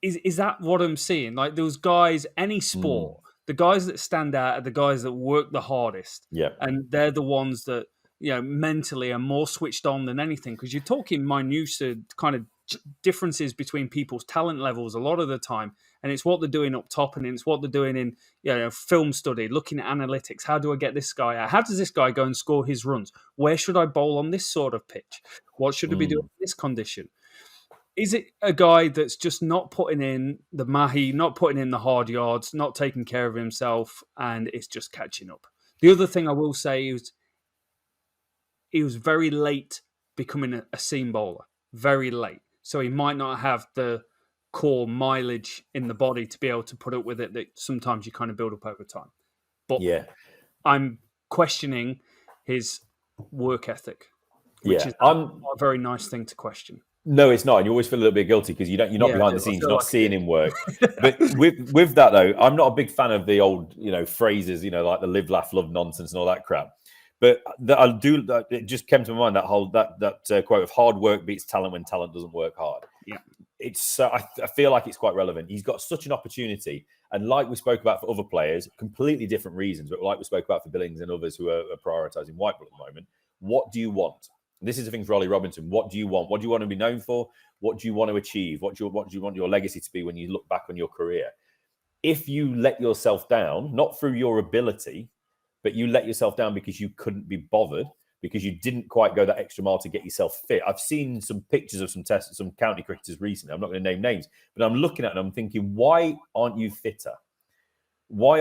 is that what I'm seeing? Like those guys, any sport, the guys that stand out are the guys that work the hardest. Yeah. And they're the ones that, mentally are more switched on than anything. Because you're talking minute kind of differences between people's talent levels a lot of the time. And it's what they're doing up top, and it's what they're doing in film study, looking at analytics. How do I get this guy out? How does this guy go and score his runs? Where should I bowl on this sort of pitch? What should I be doing in this condition? Is it a guy that's just not putting in the mahi, not putting in the hard yards, not taking care of himself, and it's just catching up? The other thing I will say is he was very late becoming a seam bowler, very late. So he might not have the core mileage in the body to be able to put up with it that sometimes you kind of build up over time. But I'm questioning his work ethic, which is not a very nice thing to question. No, it's not. And you always feel a little bit guilty because you're not behind the scenes, you're not seeing him work. But with that, though, I'm not a big fan of the old, phrases, like the live, laugh, love nonsense and all that crap. But it just came to my mind, that quote of hard work beats talent when talent doesn't work hard. Yeah. It's I feel like it's quite relevant. He's got such an opportunity. And like we spoke about for other players, completely different reasons, but like we spoke about for Billings and others who are prioritising white ball at the moment, what do you want? This is the thing for Ollie Robinson. What do you want? What do you want to be known for? What do you want to achieve? What do you want your legacy to be when you look back on your career? If you let yourself down, not through your ability, but you let yourself down because you couldn't be bothered, because you didn't quite go that extra mile to get yourself fit. I've seen some pictures of some county cricketers recently. I'm not going to name names, but I'm looking at it and I'm thinking, why aren't you fitter? Why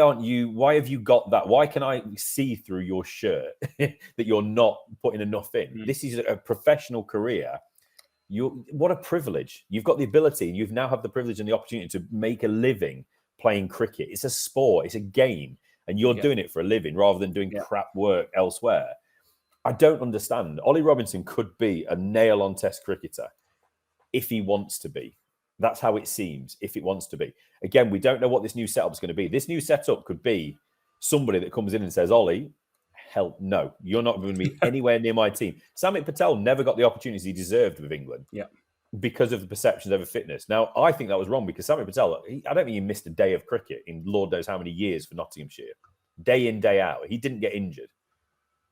have you got that? Why can I see through your shirt that you're not putting enough in? This is a professional career. What a privilege. You've got the ability. You now have the privilege and the opportunity to make a living playing cricket. It's a sport. It's a game. And you're doing it for a living rather than doing crap work elsewhere. I don't understand. Ollie Robinson could be a nail-on Test cricketer if he wants to be. That's how it seems, if it wants to be. Again, we don't know what this new setup is going to be. This new setup could be somebody that comes in and says, Ollie, hell no, you're not going to be anywhere near my team. Saqib Patel never got the opportunities he deserved with England because of the perceptions over fitness. Now, I think that was wrong because Saqib Patel, I don't think he missed a day of cricket in Lord knows how many years for Nottinghamshire. Day in, day out. He didn't get injured.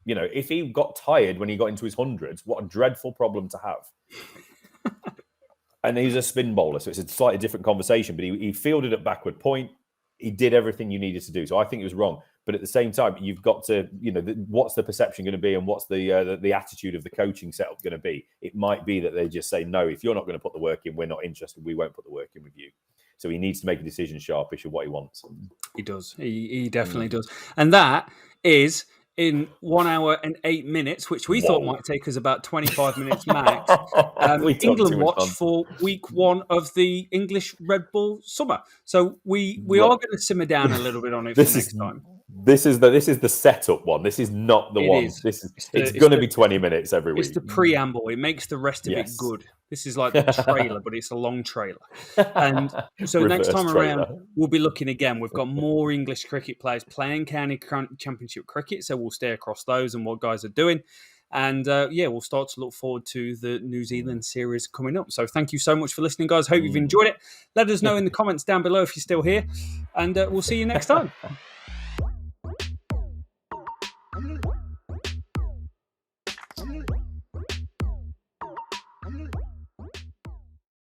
If he got tired when he got into his hundreds, what a dreadful problem to have. And he's a spin bowler, so it's a slightly different conversation. But he fielded at backward point. He did everything you needed to do. So I think it was wrong. But at the same time, you've got to, what's the perception going to be, and what's the attitude of the coaching setup going to be? It might be that they just say, no, if you're not going to put the work in, we're not interested. We won't put the work in with you. So he needs to make a decision sharpish of what he wants. He does. He definitely does. And that is in 1 hour and 8 minutes, which we thought might take us about 25 minutes max. England watch for week 1 of the English Red Bull summer. So we are going to simmer down a little bit on it for next time. This is the setup one. This is not the one. It's going to be 20 minutes every week. It's the preamble. It makes the rest of it good. This is like the trailer, but it's a long trailer. And so next time around, we'll be looking again. We've got more English cricket players playing county championship cricket, so we'll stay across those and what guys are doing. And we'll start to look forward to the New Zealand series coming up. So thank you so much for listening, guys. Hope you've enjoyed it. Let us know in the comments down below if you're still here. And we'll see you next time.